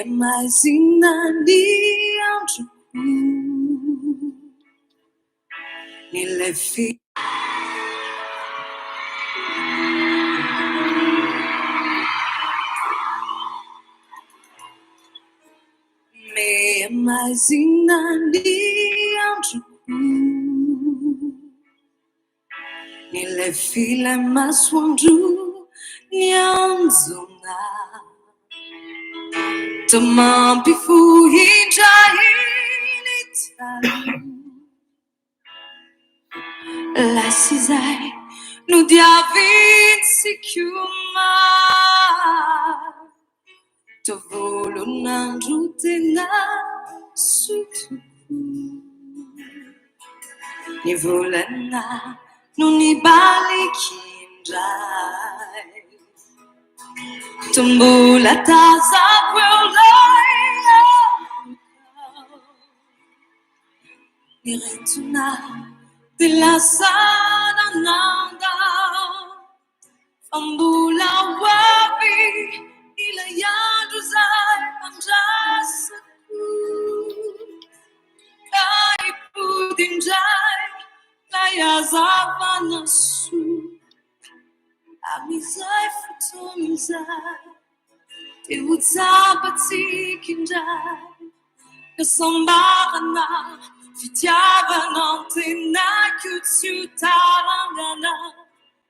mais inaniante nelle figlie. Mais inaniante nelle file maswanju nyanzuna tamampi fuhinja initali la sizai nu diavin sikiuma tovolo nandrutena sutu ni volana no ni balikindrai tumbola taza kwelaya ni retuna della sana nanda ambula wapi ila yadu zai anjasaku kai pudinjai kaya zavana su amizai futomizai te utsabati kinjai kasombarana fitiavana tena kutsutarangana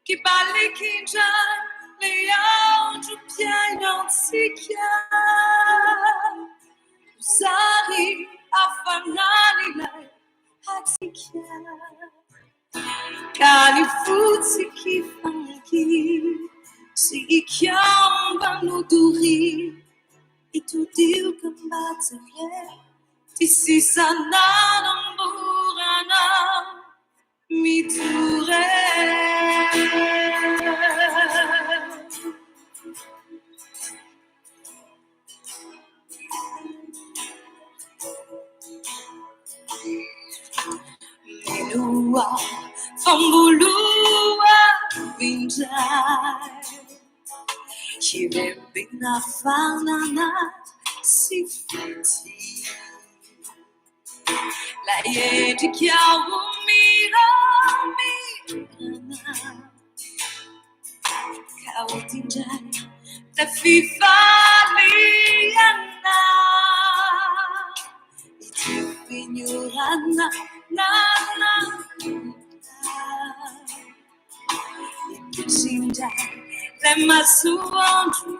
kibalikinjai leanju piainantsikia usari afananilai hatikia Kalifuzi kifangi sikiamba nuduri itudiu kambatere tisisana namburana miture Melua Fambulua Vinjai Chirembina Fanana Sifiti La Yedi Kiawu Mira Mirana Kawatinjai La Fifa Liana Itifinyurana Nana Sinja lema suonju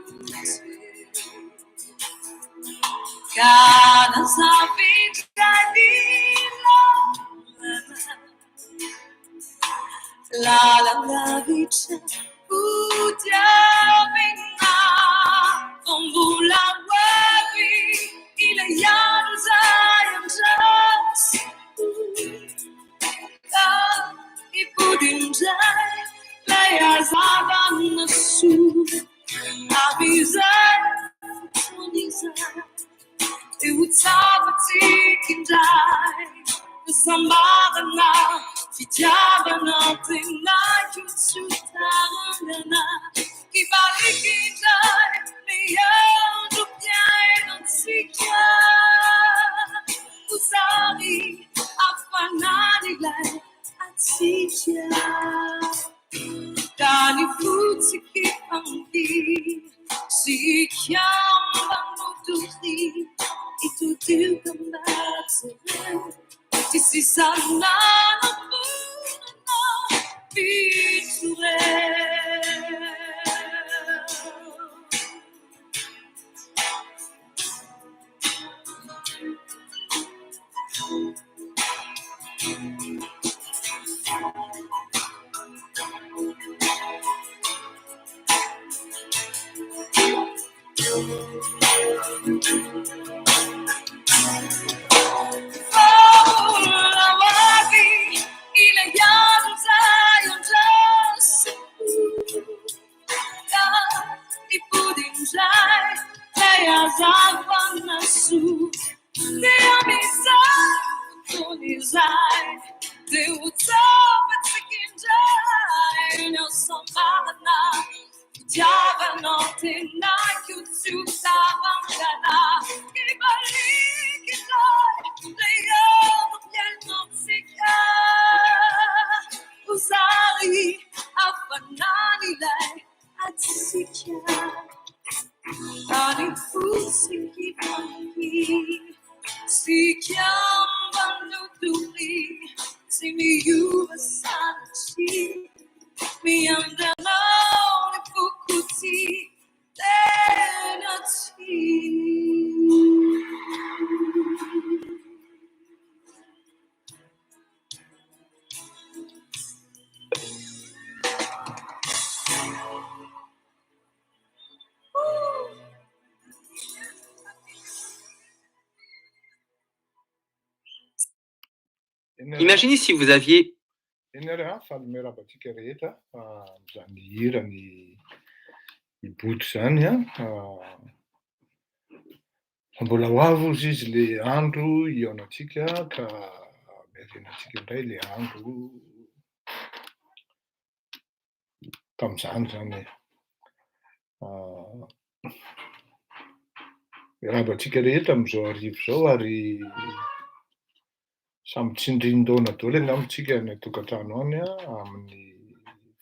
kana savita dilo la vice utia vina tombula wavi ile yanza just ipudinjai Layazadana su Abizai Tunizai Utsabati kindai Sambarana Fitiabana Tina Kutsutarana Kibali kindai Leyandu Piaino Sikia Usari Afanani Lai Atikia Dani fuzi kifangi si chiama nuturi e tu ti combatte ti si sanna no piture Uzari afananilay at sikya Ani usikipangi Sikyang banutuli Simiyu asanachi Miyandalaw ni fukuti Tenati Imaginez si vous aviez falmerabatsika rehetra am'zany hira ny boto zany mbola ho avo izy le andro ionatsika ka miarenatsika indray le andro tam'zany zany miarabatsika rehetra am'zao arivo zao ary samy tsindrin-daona daholo angambontsika ny tokantrano any amin'ny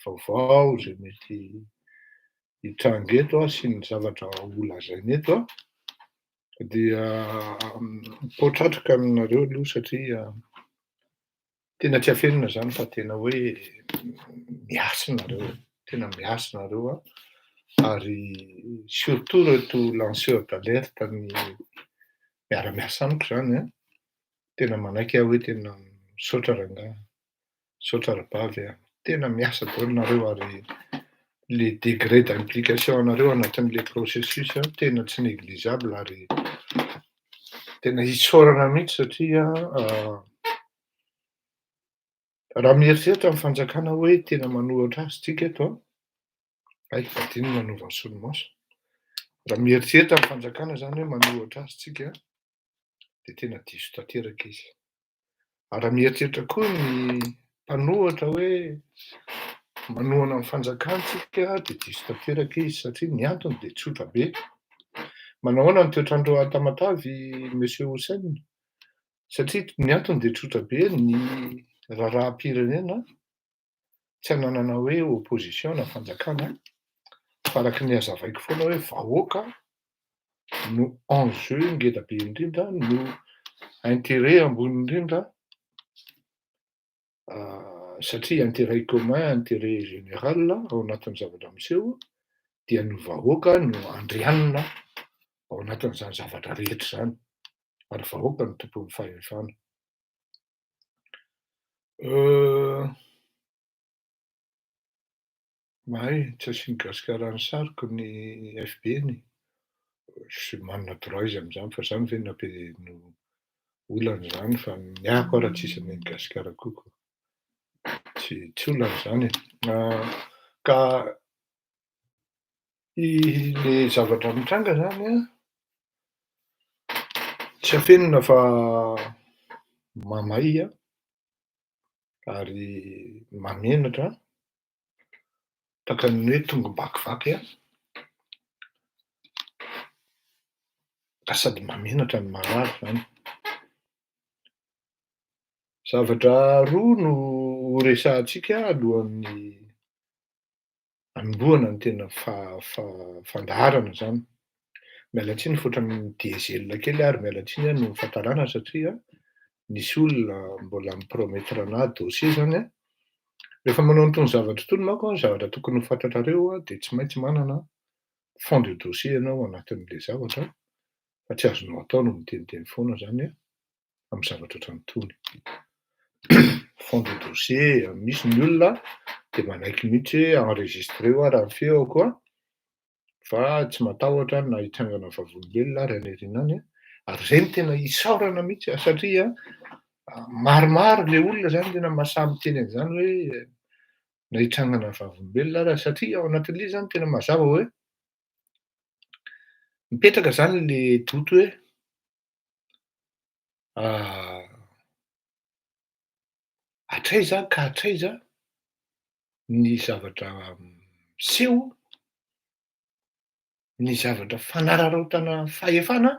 vaovao zay mety hitranga eto sy ny zavatra holazaina eto dia potratraka aminareo aloha satria tena tsy afenina zany fa tena hoe miasa nareo, tena miasa nareo ary surtout reto lanceur d'alerte ny miara-miasa amiko zany tena manaiky hoe tena misaotra rangahy, misaotra rabavy tena miasa daholo nareo ary le degré d'implication anareo anatin'le processus tena tsy négligeable ary tena isaorana mihitsy satria raha mieritreritra amin'ny fanjakana hoe tena manohatra azy tsika eto aiky vadiny manova ny solomaso raha mieritreritra amin'ny fanjakana zany hoe manohatra azy tsika de tena diso tanteraka izy ary raha mieritreritra koa ny mpanohatra hoe manohana amin'ny fanjakantsika de diso tanteraka izy satria ny antony de tsotra be manao ahoana ny toetrandro Tamatavy monsieur Hossein satria ny antony de tsotra be ny raharaham-pirenena tsy ananana hoe opposition na fanjakana fa araky ny hazavaiko foana hoe vahoaka no enjeu ngeda be indrindra no intérêt ambony indrindra satria intérêt commun intérêt général ao anatin'ny zavatra miseho dia ny vahoaka no andrianina ao anatin'izany zavatra rehetra zany ary vahoaka no tompon'ny fahefana mahay tsy asiany gasikaran'ny sariko ny FBN sy manana droit izy am'zany fa zany ve no olana zany fa miako ara tsisy ny gasikara koko tsy olana zany ka le zavatra mitranga zany tsy afenina fa mamay ary mamenatra takan'ny hoe tongobakivaky ka sady mamenatra ny marary zany zavatra roa no resahantsika alohan'ny anombohana ny tena fandaharana zany mialatsiny fotrany diesel kely ary mialatsiny no fahatarana satria nisy olona mbola mipromettre anahy dossier zany rehefa manao itony zavatra itony manko zavatra tokony ho fantatrareo de tsy maintsy manana fond de dossier ianao anatin'le zavatra fa tsy azonao atao no miteniteny foana zany amin'ny zavatra ohatran'itony fond de dossier misy ny olona de manaiky mihitsy hoe enregistré raha ny feoko fa tsy matahotra na hitsangana vavolombelona ary anerinany ary zay no tena isaorana mihitsy satria maromaro le olona zany tena mahasahy miteny an'izany hoe na hitsangana vavolombelona ary satria ao anatin'le zany tena mazava hoe mipetraka zany le doto hoe hatraiza ka hatraiza ny zavatra seho ny zavatra fanararaotana fahefana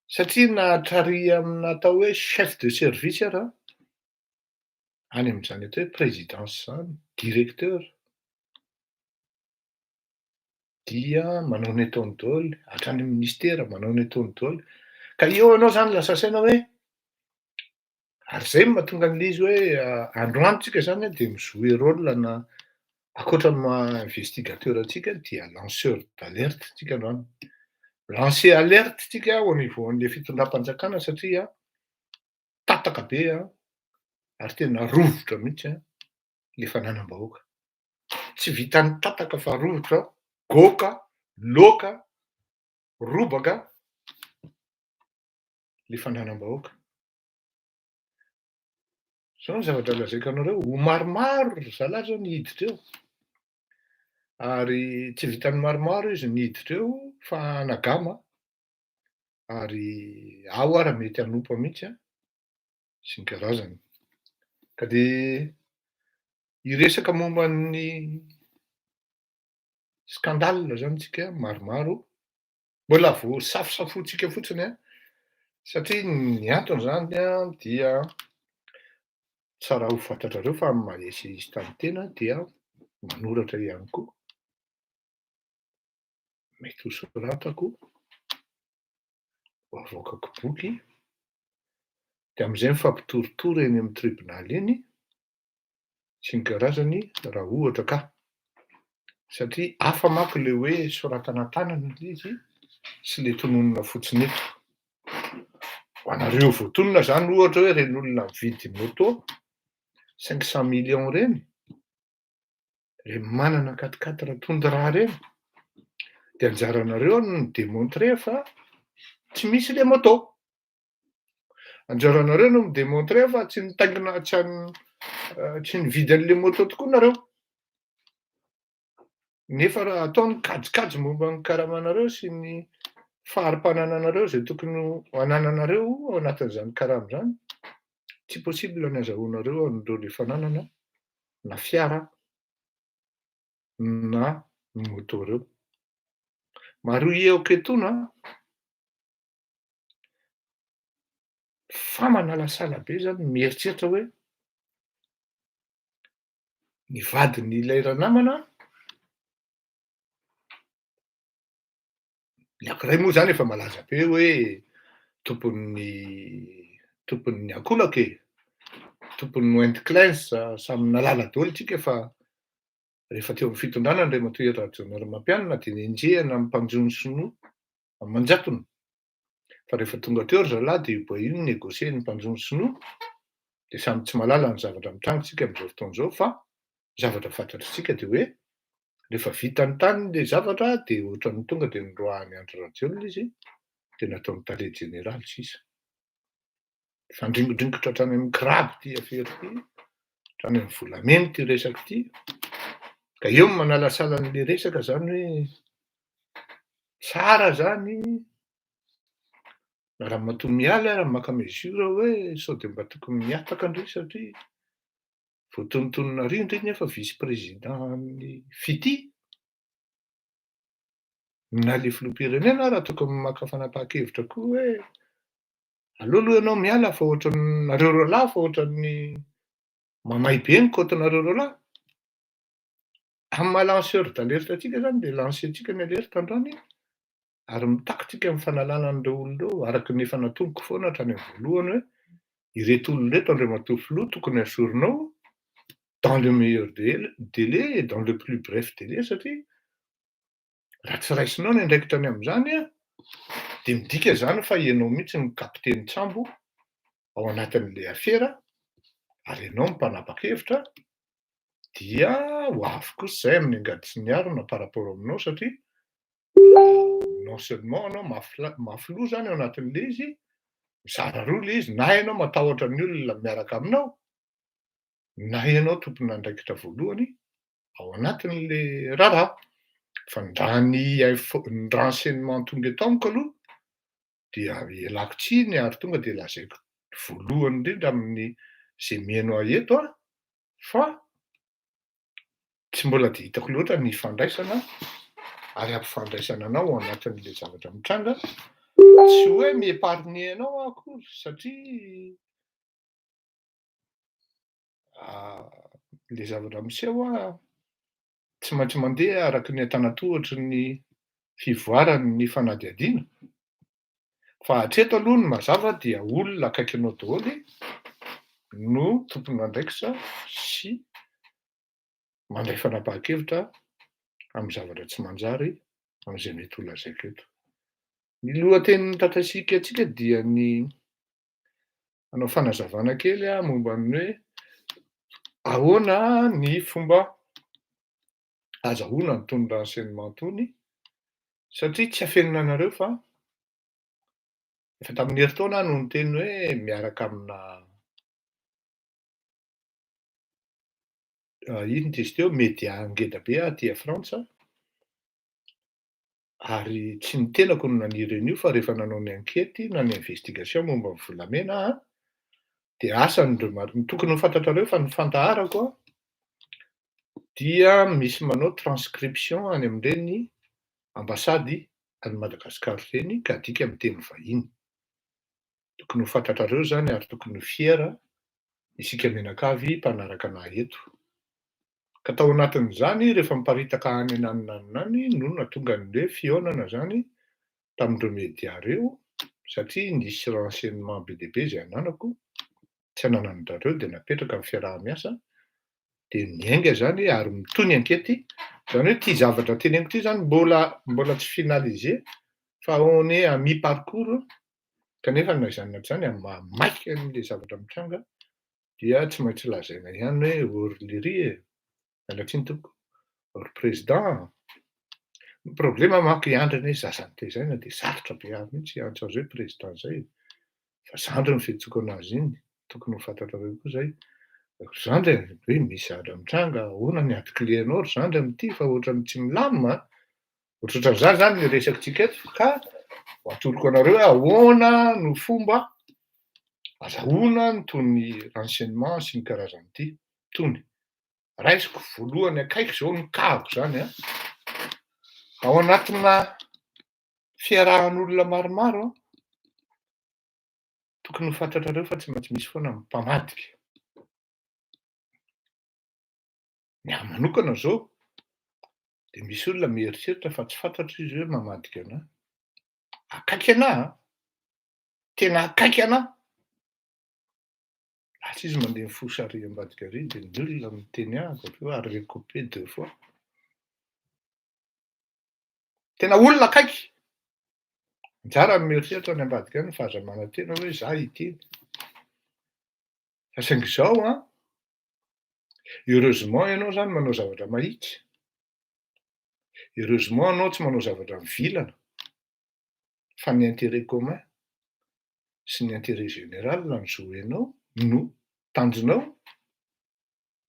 Satria nahatrary amina atao hoe chef de service raha any amin'izany atao hoe présidence zany, directeur. Dia manao ny ataony daholo, hatrany ministera manao ny ataony daholo. Ka eo ianao zany lasa saina hoe ary zay mahatonga an'le izy hoe androany tsika zany de mi-jouer rôle na ankoatra ny maha-investigateur atsika dia lanceur d'alerte tsika androany. Lancer alerte tsika au niveau an'le fitondram-panjakana satria tataka be ary tena rovotra mihitsy le fananam-bahoaka. Tsy vitan'ny tataka fa rovotra, goaka, laoka, robaka le fananam-bahoaka. Zao ny zavatra lazaiko anareo, ho maromaro ry zalahy zao ny hiditra eo. Ary tsy vitan'ny maromaro izy ny hiditra eo fa anagama ary ao ara mety hanompo mihitsy sy ny karazany. Ka de hiresaka momba ny scandale zany tsika maromaro, mbola vao safosafontsika fotsiny satria ny antony zany dia tsara ho fantatrareo fa amin'ny maha izy tamin'ny tena dia manoratra ihany koa. Mety ho soratako, ho avoakako boky, de am'izay mifampitorotoro eny amin'ny tribonaly eny sy ny karazany raha ohatra ka. Satria hafa manko le hoe soratana tanana le izy sy le tononona fotsiny eto. Ho anareo voatonona zany ohatra hoe reny olona mividy moto 500 millions reny, re manana 4x4 tondra reny, de anjaranareo ny mi-démontrer fa tsy misy le moto. Anjaranareo no mi-démontrer fa tsy nitaingina tsy nividy an'le moto tokoa nareo. Nefa raha ataony kajikajy momba ny karamanareo sy ny fahari-panananareo zay tokony ho anananareo ao anatin'izany karama zany, tsy possible ny azahoanareo an'ireo le fananana na fiara na moto reo. Maro eoka etona fa manalasala be zany mieritreritra hoe ny vadin'ilay ranamana, ny ankiray moa zany efa malaza be hoe tompon'ny akolaka tompon'ny Wendclens samy nalala daholo tsika fa rehefa teo amin'ny fitondrana ny Ramatoa Rajoelina Ramampianina de nenjehana amin'ny mpanjony sinoa Amanjatony. Fa rehefa tonga teo ry zalahy de io négocier ny mpanjony sinoa de samy tsy malala ny zavatra mitrangotsika amin'izao fotoan'izao fa zavatra fantatritsika de hoe rehefa vitany tany le zavatra de ohatran'ny tonga de noroahany Andry Rajoelina izy de nataony tale jeneraly sisa. Fandringodringotra hatrany amin'ny kraby ty afery ty, hatrany amin'ny volamena ty resaka ty. Ka eo ny manalasala an'le resaka zany hoe tsara zany na raha matoa miala raha maka mesure hoe sao de mba tokony miataka andry satria voatonontonona rindry iny efa vice président-ny fity. Na le filoham-pirenena raha tokony maka fanapahan-kevitra koa hoe aleo aloha ianao miala fa ohatranareo roalahy fa ohatran'ny mamay be ny côtenareo roalahy. Amin'ny maha lanceur d'alerte atsika zany de lancer-tsika ny alerte androany ary mitakotsika amin'ny fanalana an'ireo olona ireo araky ny efa natoniko foana hatrany amin'ny voalohany hoe ireto olona ireto andriamatoa filoha tokony asorinao dans le meilleur délai et dans le plus bref délai satria raha tsy raisinao ny andraikitra any amin'izany de midika zany fa ianao mihitsy ny kapiteny Tsambo ao anatin'le afera ary ianao ny mpanapa-kevitra dia ho avy kosa zay amin'ny angady sy ny arona par rapport aminao satria non seulement anao mafiloha zany ao anatin'le izy, mizara roa le izy, na ianao matahotra ny olona miaraka aminao, na ianao tompony andraikitra voalohany ao anatin'le raharaha. Fa ny renseignement tonga eto amiko aloha dia ialako tsiny ary tonga de lazaiko voalohany indrindra amin'ny zay mihaino eto fa tsy mbola de hitako loatra ny fandraisana ary ampifandraisana anao ao anatin'le zavatra mitranga Tsy hoe miepargne anao akory satria le zavatra miseho tsy maintsy mandeha araky ny antanatohatry ny fivoarany ny fanadiadiana. Fa hatreto aloha ny mazava dia olona akaiky anao daholo no tompony andraikitra sy mandray fanapahan-kevitra amin'ny zavatra tsy manjary amin'izay mety ho lazaiko eto. Ny lohatenin'ny tantasika antsika dia ny anao fanazavana kely momba ny hoe ahoana ny fomba azahoana nytony renseignement tony satria tsy afenina anareo fa efa tamin'ny herintaona no niteny hoe miaraka amina ino ty izy teo média ngeda be aty Frantsa ary tsy ny tenako no naniry io fa rehefa nanao ny enquête na ny investigation momba ny volamena dia asan'ireo tokony ho fantatrareo fa ny fantaharako dia misy manao transcription any amin'ireny ambasady any Madagasikara ireny ka adika amin'ny teny vahiny. Tokony ho fantatrareo zany ary tokony ho fiera isika menakavy mpanaraka anahy eto. Ka tao anatin'izany rehefa miparitaka any anany no nahatonga an'ilay fihaonana zany tamin'ireo média reo satria nisy renseignement be dia be izay ananako tsy ananan'zareo dia napetraka amin'ny fiaraha-miasa dia niainga zany ary mitony enquête zany hoe ty zavatra teneniko ty zany mbola tsy finalisé fa on est à mi-parcours kanefa na izany zany amin'ny mahamaiky an'ilay zavatra mitranga dia tsy maintsy lazaina ihany hoe Orliry mialatsiny tompoko or président ny problema manko iandriny hoe zazany tezaina dia sarotra be azy mihitsy antso azy hoe président zay fa zandry ny fihetsika anazy iny tokony ho fantatrareo koa zay zandry hoe misy zavatra mitranga ahoana ny adicléanao ry zandry amin'ity fa ohatrany tsy milamina ohatrohatran'izany zany ny resakitsika eto ka ho atoloko anareo hoe ahoana no fomba azahoana nytony renseignement sy ny karazan'ity tony raisiko voalohany akaiky zao ny kahako zany ao anatina fiarahan'olona maromaro tokony ho fantatrareo fa tsy maintsy misy foana mpamadika. Ny ahy manokana zao dia misy olona mieritreritra fa tsy fantatro izy hoe mamadika anahy. Akaiky anahy tena akaiky anahy. Lasa izy mandeha mifosa ary ambadika ary dia ny olona miteny ahy hoe ary recoupé 2 fois. Tena olona akaiky. Anjara ny mieritreritra any ambadika any fa aza manantena hoe za iteny. Fa saingy izao heureusement ianao zany manao zavatra mahitsy. Heureusement anao tsy manao zavatra mivilana fa ny intérêt commun sy ny intérêt général no zohenao no tanjonao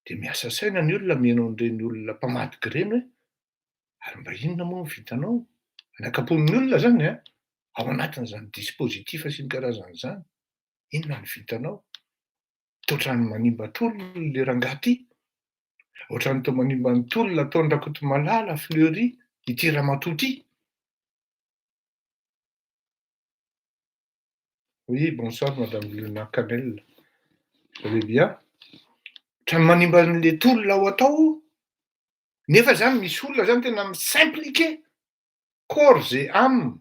dia miasa saina ny olona mihaino an'ireny olona mpamadika ireny hoe ary mba inona moa ny vitanao? Ny ankapon'ny olona zany ao anatin'izany dispositif sy ny karazan'izany. Inona ny vitanao? Ohatrany manimba tolona le rangahy ty. Ohatrany tao manimba ny tolona ataony Rakotomalala, Fleury, ity Ramatoa ity. Oui, bonsoir Madame Luna Canel. Vous allez bien? Ohatrany manimba an'le tolona ao atao. Nefa zany misy olona zany tena s'impliquer corps et âme,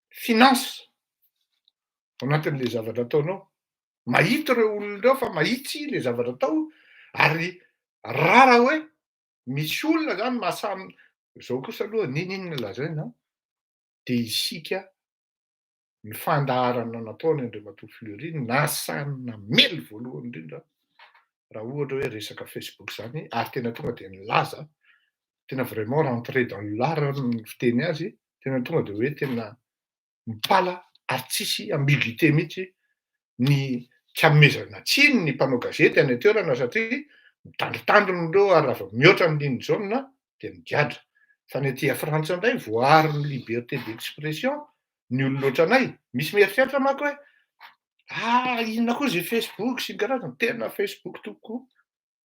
finance ao anatin'le zavatra ataonao. Mahita ireo olona ireo fa mahitsy le zavatra atao ary rara hoe misy olona zany mahasamy zao kosa aloha ninona lazaina dia isika ny fandaharana nataony Andriamatoa Fleury nasana mely voalohany indrindra raha ohatra hoe resaka Facebook zany ary tena tonga dia nilaza tena vraiment rentré dans l'art ny fiteny azy tena tonga dia hoe tena mipala ary tsisy ambiguïté mihitsy ny tsy hanomezana tsiny ny mpanao gazety any an-toerana satria mitandritandrony ireo ary raha mihoatra ny ligne jaune dia migadra. Fa ny aty Frantsa indray voary ny liberté d'expression ny olona ohatranay misy mieritreritra manko hoe inona koa izay Facebook sy ny karazany tena Facebook tokoa.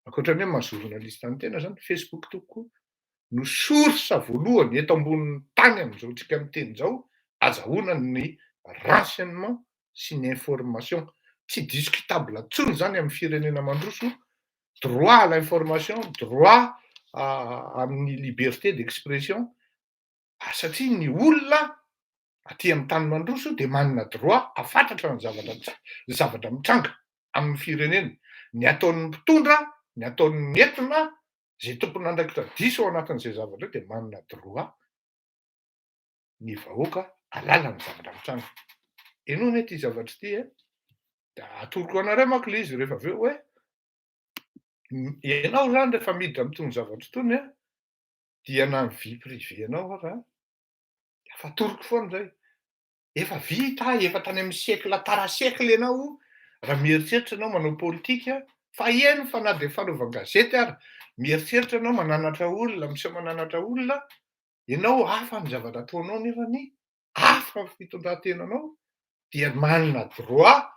Ankoatran'ny hoe mahazo journaliste ny tena zany Facebook tokoa no source voalohany eto ambonin'ny tany amin'izao tsika miteny izao azahoana ny renseignement sy ny information tsy discutable intsony zany amin'ny firenena mandroso droit à l'information, droit amin'ny liberté d'expression satria ny olona aty amin'ny tany mandroso de manana droit afantatra ny zavatra mitranga amin'ny firenena, ny ataon'ny mpitondra, ny ataon'ny entina, zay tompony andraikitra diso ao anatin'izay zavatra de manana droit ny vahoaka alala ny zavatra mitranga. Enoana ity zavatra ity da atoroko anareo manko le izy rehefa aveo hoe ianao zany rehefa miditra amin'itony zavatra itony dia na ny vie privé anao ary efa atoroko foana zay. Efa vita, efa tany amin'ny siècle tara siècle ianao raha mieritreritra ianao manao politika fa eno fa na de fanaovan-gazety ary mieritreritra ianao mananatra olona, miseho mananatra olona, ianao hafa ny zavatra ataonao nefany hafa ny fitondrantenanao dia manana droit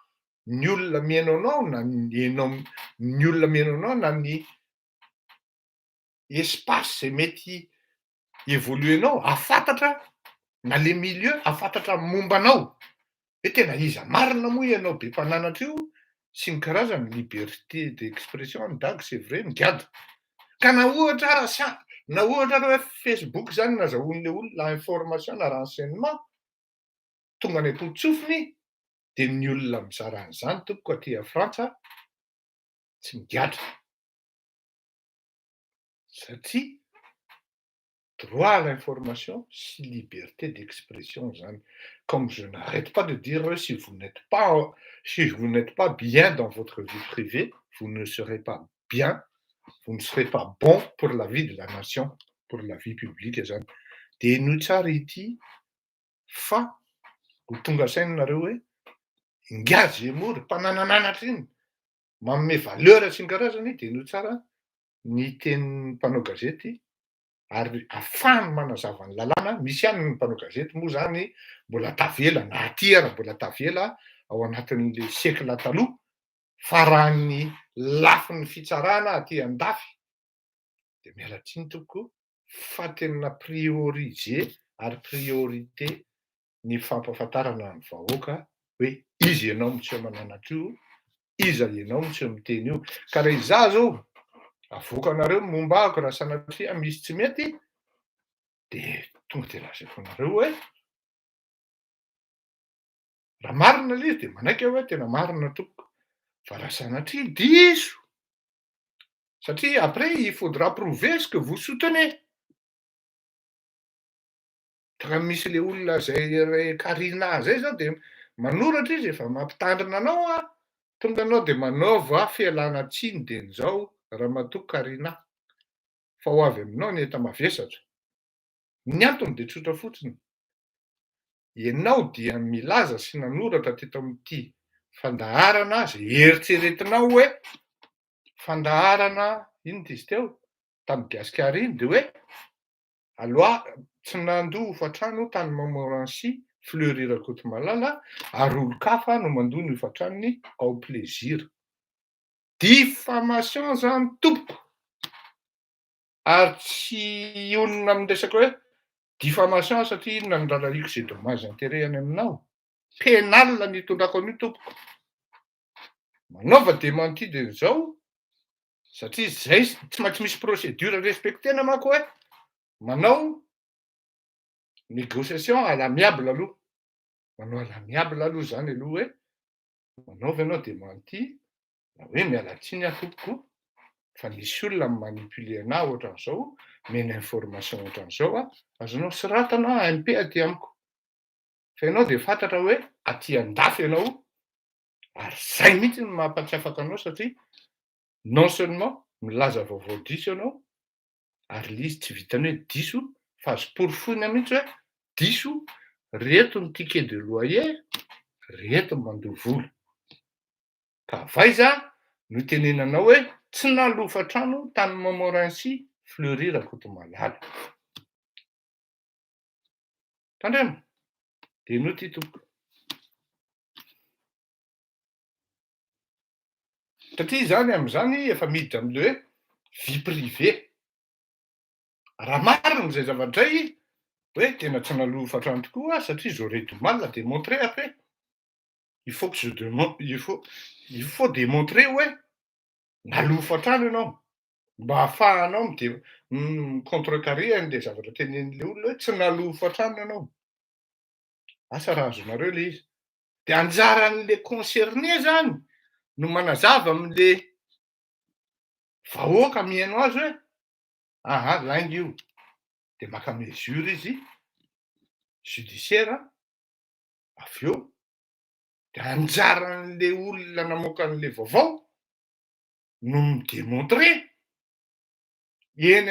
ny olona mihaino anao na ny olona mihaino anao na ny espace zay mety évoluenao afantatra na le milieu afantatra momba anao hoe tena iza marina moa ianao be mpananatra io sy ny karazany liberté d'expression ny dagy c'est vrai migady ka na ohatra hoe Facebook zany nazahoan'le olona information na renseignement tonga ny atodi-tsofiny de ny olona mizara an'izany tompoko aty a Frantsa tsy migatra satria droit à l'information si liberté d'expression zany. Comme je n'arrête pas de dire, si vous n'êtes pas bien dans votre vie privée, vous ne serez pas bien, vous ne serez pas bon pour la vie de la nation, pour la vie publique zany. De noho tsara ity fa ho tonga sainareo hoe ingazy emory mpananananatra iny manome valeur sy ny karazany de noho tsara ny tenin'ny mpanao gazety ary afahany manazava ny lalàna. Misy ihany ny mpanao gazety moa zany mbola tavela na aty ary mbola tavela ao anatin'le siècle taloha fa raha ny lafin'ny fitsarana aty andafy de miala tsiny tompoko fa tena prioriser ary priorité ny fampahafantarana ny vahoaka hoe iza ianao miseho mananatra io, iza ianao miseho miteny io. Ka raha izaho zao avoaka anareo momba ahako raha sanatria misy tsy mety de tonga de lazaiko anareo hoe raha marina le izy de manaiky aho hoe tena marina tompoko fa raha sanatria diso satria après il faudra prouver ce que vous soutenez. Raha misy le olona zay Karina zay zao de manoratra izy efa mampitandrina anao tonga anao de manaova fialana tsiny de nizao Ramatoa Karina fa ho avy aminao ny enta-mavesatra. Ny antony de tsotra fotsiny, ianao dia milaza sy nanoratra teto amin'ity fandaharana zay eritreretinao hoe fandaharana ino izy teo tamin'ny Gasikara iny de hoe aloha tsy nandoa hofa-trano tany Montmorency Fleury Rakotomalala ary olon-kafa no mandoa ny hofa-tranony ao plaisir. Diffamation zany tompoko ary tsy onona am'resaka hoe diffamation satria inona ny rarahiko zay dommage intérêt any aminao, pénal ny tondrako an'io tompoko. Manaova démenti de zao satria zay tsy maintsy misy procédure respectena manko hoe manao négociation à l'amiable aloha, manao à l'amiable aloha zany aloha hoe manaova ianao démenti na hoe miala tsiny aho tompoko fa nisy olona mamanipuler anahy ohatran'izao, mena information ohatran'izao azonao soratana AMP aty amiko. Fa ianao de fantatra hoe aty andafy ianao ary zay mihitsy no mampatsiafaka anao satria non seulement milaza vaovao diso ianao ary le izy tsy vitany hoe diso fa azo porofoina mihitsy hoe diso reto ny ticket de loyer, reto ny mandoha vola. Ka vaiza no tenenanao hoe tsy nalofa trano tany Montmorency Fleury Rakotomalala. Tandremo de noho ty tompoko. Satria zany amin'izany efa miditra am'le hoe vie privée. Raha marina zay zavatra zay hoe tena tsy nalofatra any tokoa ah satria j'aurais du mal à démontrer après. Il faut que je demande, il faut démontrer hoe nalofatra any ianao mba ahafahanao contrecarrer an'le zavatra tenen'le olona hoe tsy nalofatra any ianao. Asa raha azonareo le izy. De anjaran'le concerné zany no manazava am'le vahoaka mihaino azy hoe aha lainga io. De maka mesure izy judiciaire avy eo de anjaran'le olona namoaka an'le vaovao no midémontrer eny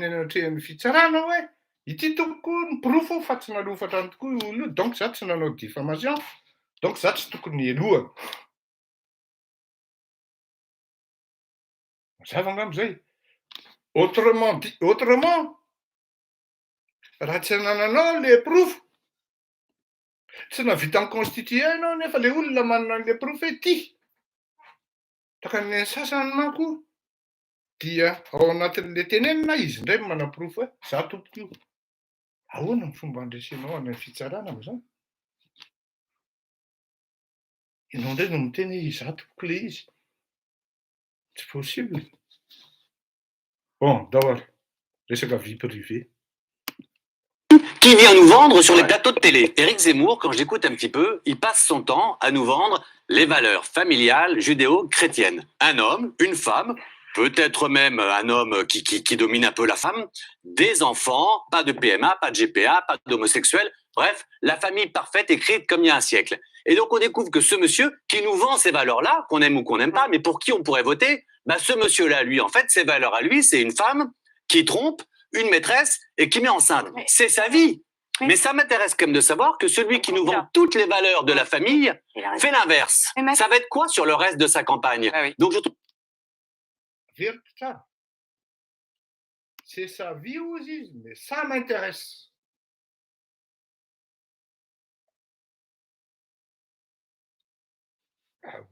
anatrehan'ny fitsarana hoe ity tokony ny profo fa tsy nalofatra any tokoa io olona io, donc za tsy nanao diffamation, donc za tsy tokony elohana. Mazava angambozay. Autrement raha tsy nananao le profo, tsy navita constituer ianao nefa le olona manana an'le profo hoe ty. Takan'ny sasany manko dia ao anatin'le tenenina izy indray mana-profo hoe za tompoko io. Ahoana ny fomba andresenao any amin'ny fitsarana am'zany? Ianao indray no miteny hoe za tompoko le izy. Tsy possible. Bon, daholo. Resaka vie privée. Qui vient nous vendre sur les plateaux de télé. Éric Zemmour, quand j'écoute un petit peu, il passe son temps à nous vendre les valeurs familiales judéo-chrétiennes. Un homme, une femme, peut-être même un homme qui domine un peu la femme, des enfants, pas de PMA, pas de GPA, pas d'homosexuels, bref, la famille parfaite écrite comme il y a un siècle. Et donc on découvre que ce monsieur qui nous vend ces valeurs-là, qu'on aime ou qu'on n'aime pas, mais pour qui on pourrait voter, bah ce monsieur-là, lui, en fait, ses valeurs à lui, c'est une femme qui trompe une maîtresse et qui met enceinte. C'est sa vie. Mais ça m'intéresse quand même de savoir que celui qui nous vend toutes les valeurs de la famille fait l'inverse. Ça va être quoi sur le reste de sa campagne? Donc je trouve... C'est sa vie aussi, mais ça m'intéresse.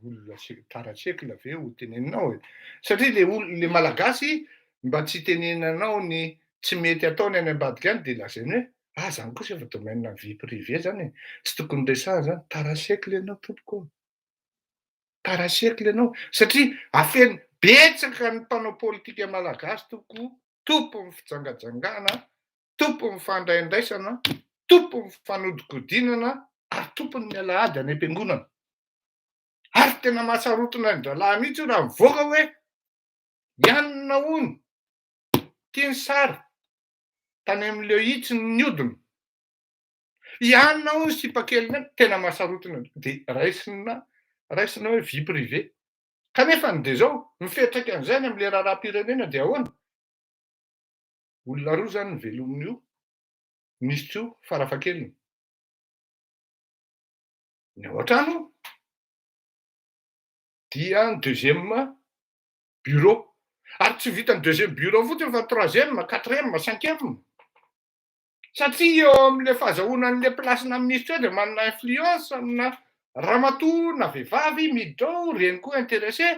Olona taratseko la ve ho teneninao e. Satria le malagasy mba tsy tenenanao ny tsy mety ataony any ambadika any de lazainy hoe zany kosa efa domaine vie privée zany e. Tsy tokony resahana zany. Taratseko lenao tompoko. Taratseko lenao satria afeny betsaka ny mpanao politika malagasy tompoko, tompo ny fijangajangana, tompo ny fandraindraisana, tompo ny fanodikodinana ary tompo ny miala ady any am-piangonana. Ary tena mahasarotona ny rahalahy mihitsy raha mivoaka hoe ianona hony tiany sary tany amin'ileo hitsy ny odiny. Ianona hony sipakeliny tena mahasarotona de raisina hoe vie privée. Kanefa de zao mifetraka an'izany amin'le raharam-pirenena de ahoana? Olona roa zany ny velomin'io, misy tso farafahakeliny. Ny ao an-trano dia ny deuxième bureau. Ary tsy vita ny deuxième bureau fotsiny fa troisième, quatrième, cinquième. Satria eo amin'le fahazahoanan'le plasina ministre de manana influence amina ramatoa na vehivavy midao reny koa intéressé.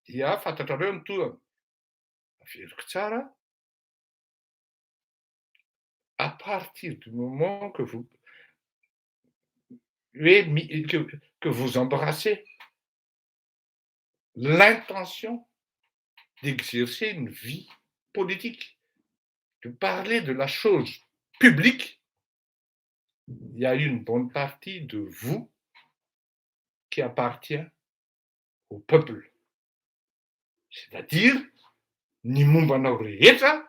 Dia fantatrareo ny toana. Averiko tsara. À partir du moment que vous embrassez l'intention d'exercer une vie politique, de parler de la chose publique, il y a une bonne partie de vous qui appartient au peuple. C'est-à-dire, ny mombanao rehetra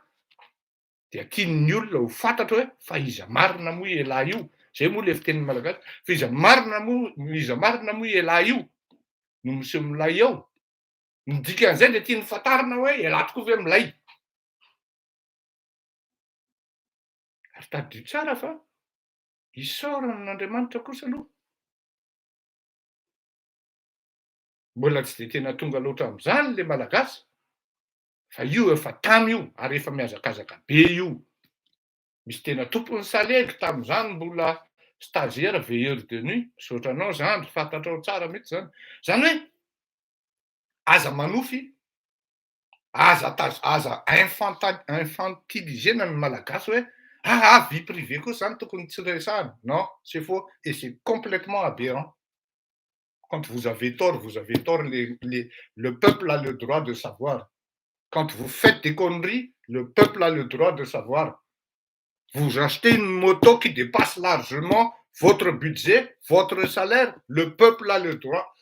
dia tian'ny olona ho fantatra hoe fa iza marina moa ialahy io. Zay moa le fitenin'ny malagasy. Fa iza marina moa ialahy io no miseho milay ao. Ny dikan'izay dia tiany fantarina hoe ialahy tokoa ve milay. Ary tadidio tsara fa isaoran'Andriamanitra kosa aloha. Mbola tsy dia tena tonga loatra amin'izany le malagasy. Fa io efa tamy io, ary efa miazakazaka be io. Misy tena tompony salegy tamin'izany mbola stagiaire veilleur de nuit. Saotranao zany, fantatrao tsara mihitsy zany. Zany hoe aza manofy aza infantilisena ny malagasy hoe vie privée koa zany tokony tsy resahana. Non, c'est faux et c'est complètement aberrant. Quand vous avez tort, vous avez tort. Le peuple a le droit de savoir. Quand vous faites des conneries, le peuple a le droit de savoir. Vous achetez une moto qui dépasse largement votre budget, votre salaire, le peuple a le droit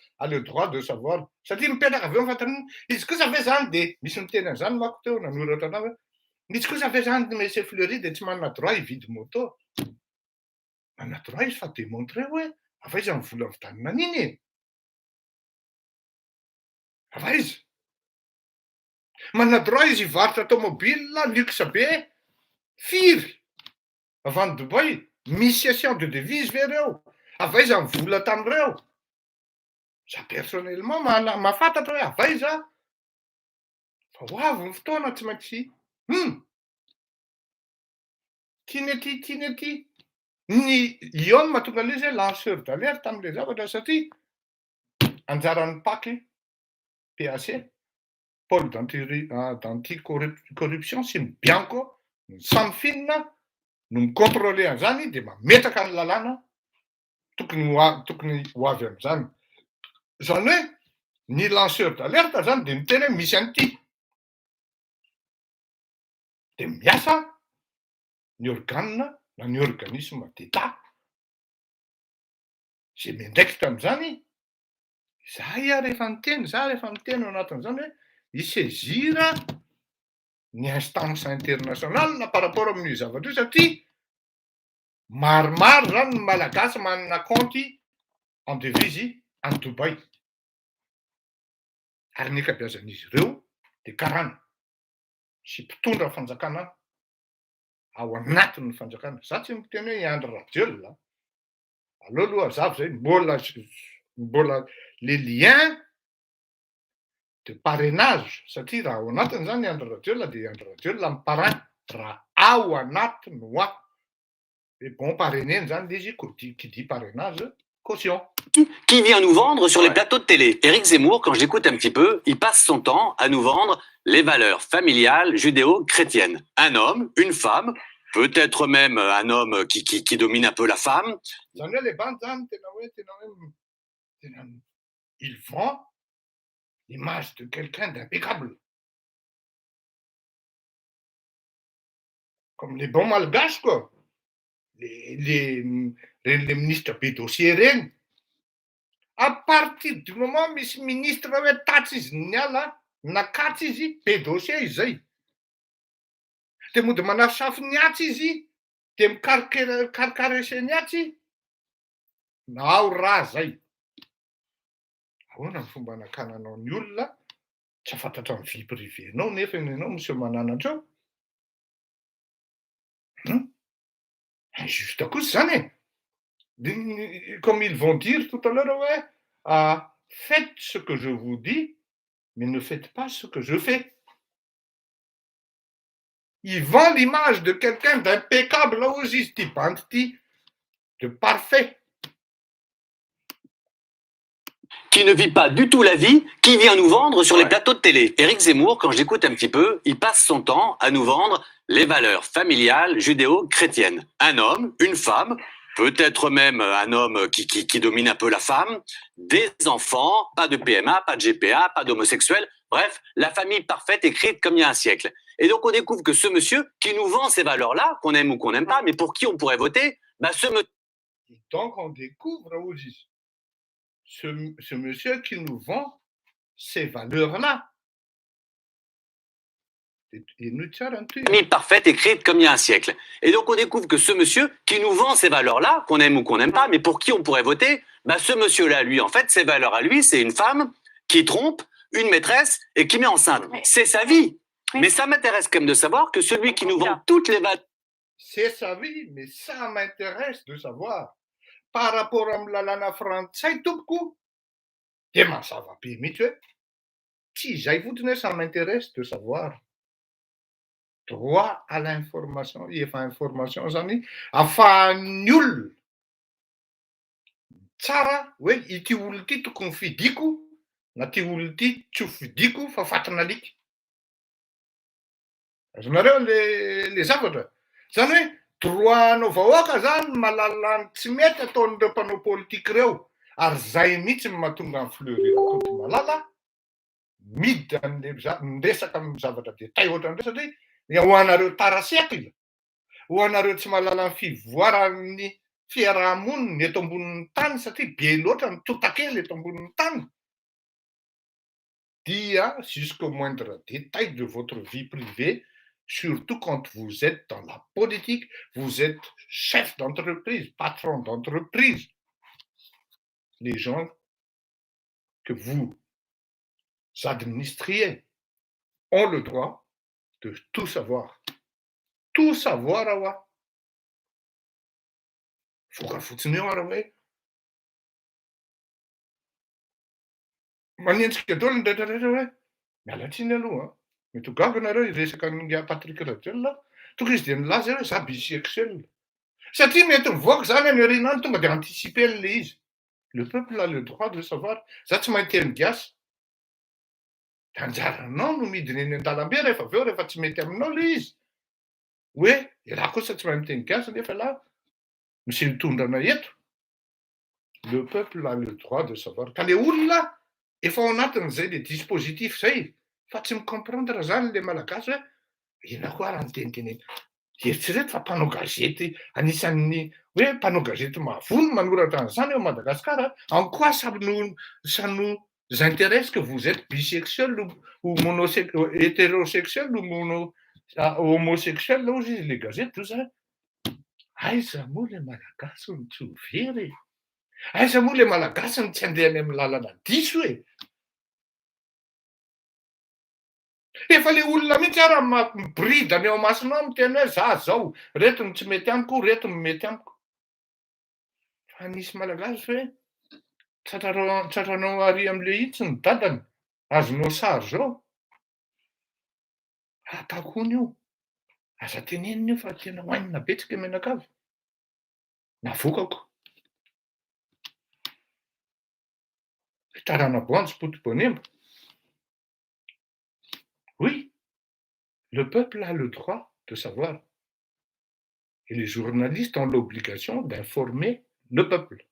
de savoir. C'est-à-dire, est-ce que ça fait zany de misy miteny an'izany manko teo nanoratra anao hoe misy kosa fait zany de monsieur Fleury de tsy manana droit hividy moto. Manana droit izy fa démontrer hoe avaiza ny vola vidanina an'iny e. Avaiza. Manana droit izy hivarotra automobile luxe be, firy avy any Dubai, mission de devise ve reo, avaiza ny vola tamin'ireo. Za personnellement mahafantatra hoe avaiza. Fa ho avy ny fotoana tsy maintsy tiany aty. Ny Ion mahatonga an'ilay izy hoe lanceur d'alerte tamin'ilay zavatra satria anjaran'ny PAC, PAC, pôle d'anticorruption sy ny Bianco, ny Samfina no mikontrôle an'izany dia mametraka ny lalàna tokony ho avy amin'izany. Zany hoe ny lanceur d'alerte zany dia miteny hoe misy an'ity. Dia miasa ny organe na ny organisme d'État zay miandraikitra amin'izany. Za rehefa miteny ao anatin'izany hoe hisaisira ny instance internationale par rapport amin'io zavatra io satria maromaro zany ny malagasy manana compte en devise any Dubai. Ary ny ankabeazan'izy ireo dia karana sy mpitondra fanjakana ao anatin'ny fanjakana. Za tsy miteny hoe hiandry radiol. Aloha azavo zay mbola les liens de parrainage satria raha ao anatiny zany hiandry radiol dia hiandry radiol amin'ny parrain raha ao anatiny ho a. Et bon, parrainer zany izy qui dit parrainage, caution. Qui vient nous vendre sur les plateaux de télé. Éric Zemmour, quand j'écoute un petit peu, il passe son temps à nous vendre les valeurs familiales judéo-chrétiennes. Un homme, une femme, peut-être même un homme qui domine un peu la femme. Il vend l'image de quelqu'un d'impeccable. Comme les bons malgaches, quoi. Les ministres pédossiers reny. À partir du moment misy ministre hoe tatsy izy niala nakatsy izy pédossier izy zay. Dia mody manafosafo ny atsy izy dia mikarikaresy ny atsy na ao raha zay. Ahoana ny fomba anakananao ny olona tsy afantatra ny vie privée anao nefa ianao monsieur mananatra eo. Injuste kosa zany e. Comme ils vont dire tout à l'heure, ouais, faites ce que je vous dis, mais ne faites pas ce que je fais. Ils vendent l'image de quelqu'un d'impeccable, là aussi, de parfait. Qui ne vit pas du tout la vie, qui vient nous vendre sur les plateaux de télé. Éric Zemmour, quand j'écoute un petit peu, il passe son temps à nous vendre les valeurs familiales judéo-chrétiennes. Un homme, une femme, peut-être même un homme qui domine un peu la femme, des enfants, pas de PMA, pas de GPA, pas d'homosexuels, bref, la famille parfaite écrite comme il y a un siècle. Et donc on découvre que ce monsieur qui nous vend ces valeurs-là, qu'on aime ou qu'on n'aime pas, mais pour qui on pourrait voter, ce monsieur... Donc on découvre aussi ce monsieur qui nous vend ces valeurs-là. Famille parfaite écrite comme il y a un siècle. Et donc on découvre que ce monsieur qui nous vend ces valeurs-là, qu'on aime ou qu'on n'aime pas, mais pour qui on pourrait voter, ce monsieur-là, lui, en fait, ses valeurs à lui, c'est une femme qui trompe une maîtresse et qui met enceinte. C'est sa vie. Mais ça m'intéresse quand même de savoir que celui qui nous vend toutes les valeurs... C'est sa vie, mais ça m'intéresse de savoir. Par rapport à lalana français, tout coup, demain ça va bien, mais si j'aille vous donner, ça m'intéresse de savoir. Droit à l'information, il y a information, zany, afahan'ny olona tsara hoe ity olona ity tokony fidiko na ty olona ity tsy ho fidiko fa fatana alika. Azonareo le zavatra. Zany hoe droanao vahoaka zany malalany tsy mety ataon'ireo mpanao politika ireo. Ary zay mihitsy no mahatonga ny Fleury malala miditra miresaka amin'ny zavatra detay ohatran'ireo satria ho anareo tarasiakila, ho anareo tsy mahalala ny fivoaran'ny fiarahamonina eto ambonin'ny tany satria be loatra ny totakely eto ambonin'ny tany. Dia jusqu'au moindre détail de votre vie privée, surtout quand vous êtes dans la politique, vous êtes chef d'entreprise, patron d'entreprise. Les gens que vous administriez ont le droit de tout savoir. Tout savoir awa. Voka fotsiny eo ary hoe manenjika daholo ny rehetrarehetra hoe miala tsiny aloha mety ho gaga nareo hiresaka ny Patrick Rajoelina tonga izy dia milaza hoe za bisexuel. Satria mety mivoaka zany any aoriana any tonga dia anticiper le izy. Le peuple a le droit de savoir. Za tsy mahay teny gasy. Anjaranao no midina eny an-dalambe rehefa aveo rehefa tsy mety aminao le izy. Hoe raha kosa tsy mahay miteny gasy nefa la misy mitondrana eto. Le peuple a le droit de savoir. Ka le olona efa ao anatin'izay le dispositif zay fa tsy micomprendre zany le malagasy hoe ina koa raha niteniteneny. Eritrereto fa mpanao gazety anisan'ny hoe mpanao gazety mahavono manoratra an'izany eo Madagasikara. En quoi ça nous intéresse que vous êtes bisexuel ou hétérosexuel ou homosexuel hozy izy le gazety ozy aiza moa le malagasy ny tsy ho very. Aiza moa le malagasy ny tsy andeha any amin'ny lalana diso e. Efa le olona mihitsy ara mibridany eo amasonao miteny hoe za zao, reto ny tsy mety amiko, reto ny mety amiko. Fa nisy malagasy hoe tratranao ary am'le itsy ny dadany, azonao sary zao. Atakoany io. Aza tenenina io fa tena hoanina betsika menakavy. Navokako. Tarana boanjo poto-bonemba. Oui, le peuple a le droit de savoir. Et les journalistes ont l'obligation d'informer le peuple.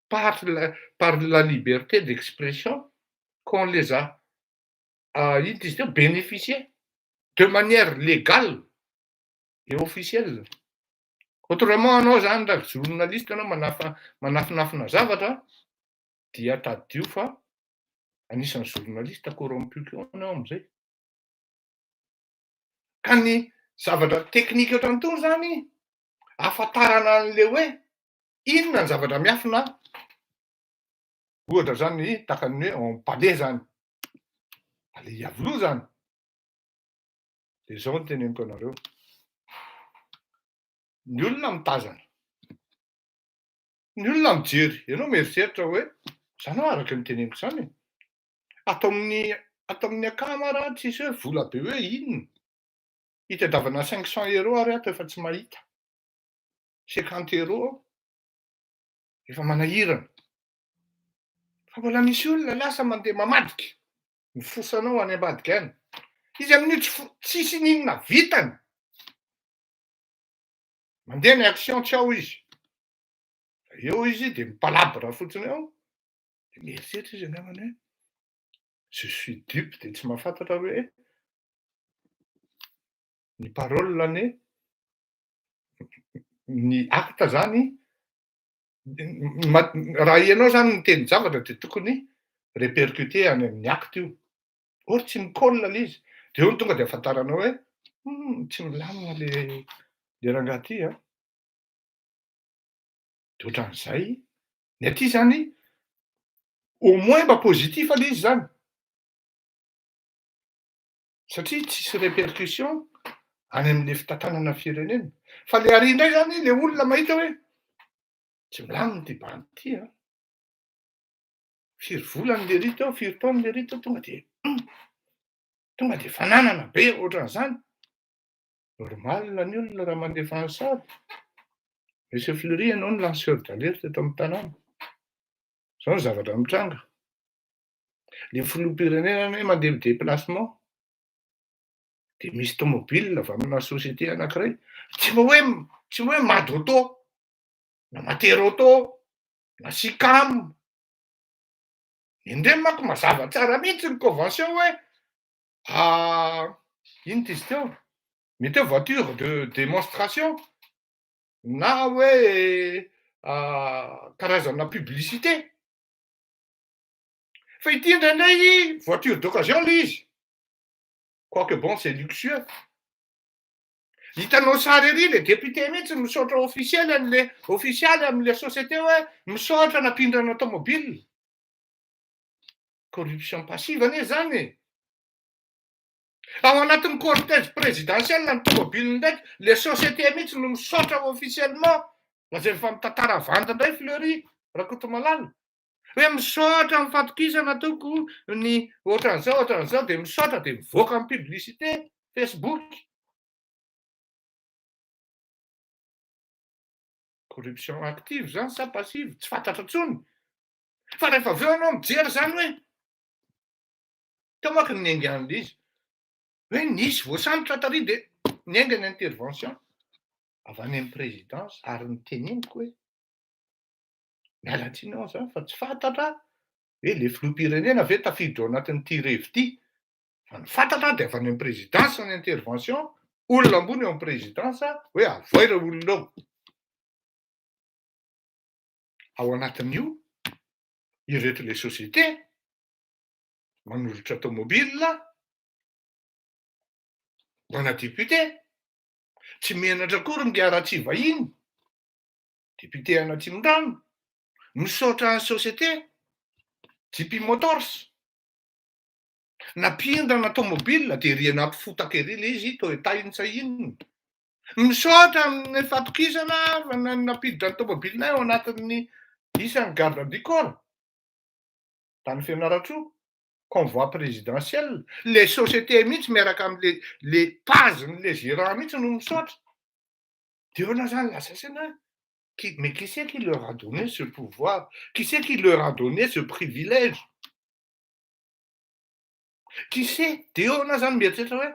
Par la liberté d'expression qu'on les a bénéficié de manière légale et officielle. Autrement, anao zany raha journaliste anao manafinafina zavatra dia tadio fa anisan'ny journaliste corrompu anao am'izay. Ka ny zavatra teknika eto antony zany ahafantarana an'le hoe inona ny zavatra miafina. Ohatra zany takan'ny hoe en palais zany. Ale iavoloha zany. Dia zao no teneniko anareo. Ny olona mitazana. Ny olona mijery. Ianao mieritreritra hoe zanao araka ny teneniko zany. Atao amin'ny akamara tsisy hoe vola be hoe inona. Hitadiavana 500 € ary ato efa tsy mahita. 50 € efa manahirana. Fa mbola misy olona lasa mandeha mamadika. Mifosanao any ambadika any. Izy amin'io tsisy n'inona vitany. Mandeha ny action tsy ao izy. Eo izy dia mipalabra fotsiny ao. Dia mieritreritra izy angambany hoe je suis dupe dia tsy mahafantatra hoe ny parole ny acte zany raha ianao zany miteny zavatra dia tokony répercuter any amin'ny acte io. Or tsy mikolla le izy. Dia eo no tonga dia ahafantaranao hoe tsy milamina le rangahy ty a. Dia ohatran'izay. Ny aty zany au moins mba positif le izy zany. Satria tsisy répercussion any amin'le fitantanana firenena. Fa le ary indray zany le olona mahita hoe tsy milamina ty bany ty a. Firy volana le rito ao, firy taona le rito ao, tonga dia fananana be ohatran'izany. Normal ny olona raha mandefa ansary. Monsieur Fleury ianao ny lanceur d'alerte eto amin'ny tanàna. Zao ny zavatra mitranga. Le filoham-pirenena hoe mandeha déplacement. dia misy tomobile avy amina société anankiray tsy hoe mady auto na matera auto na sikam indray manko mazava tsara mihitsy ny convention hoe ino ty izy teo mety hoe voiture de démonstration na hoe karazana publicité fa ity indraindray voiture d'occasion le izy quoique bon c'est luxueux hitanao sary ery le député mihitsy misaotra officiel am'le société hoe misaotra napindrana automobile corruption passive anie zany ao anatin'ny cortège présidentiel ny tomobile ndraiky le société mihitsy no misaotra officiellement lazay fa mitantara vandy indray Fleury Rakotomalala hoe misaotra amin'ny fatokisana toko ny ohatran'izao dia misaotra dia mivoaka amin'ny publicité Facebook corruption active zany sa passive tsy fantatra intsony fa rehefa avy eo anao mijery zany hoe tamoaka ny niaingan'le izy hoe nisy voasandotra tary dia niainga ny intervention avy any amin'ny présidence ary nyteneniko hoe mialatsiny ao zany fa tsy fantatra hoe le filoham-pirenena ve tafiditra ao anatin'ity revi ity fa ny fantatra dia avy any amin'ny présidence ny intervention olona ambony eo amin'ny présidence hoe avoa ireo olona ao anatin'io ireto le société manolotra automobile mana député tsy menatra akory ngiara-tsy vahiny député Anatsindrano misaotra ny société JP Motors napindrana automobile dia riana ampifotaka ery le izy Toyota inona misaotra ny fatokisana napiditra ny automobile ao anatin'ny isan'ny garde du corps tany Fianarantsoa convoi présidentiel les sociétés mihitsy miaraka amin'ny le paziny gérant mihitsy no misaotra dia eo na zany lasa saina mais qui c'est qui leur a donné ce pouvoir qui c'est qui leur a donné ce privilège qui c'est dia eo na zany mieritreritra hoe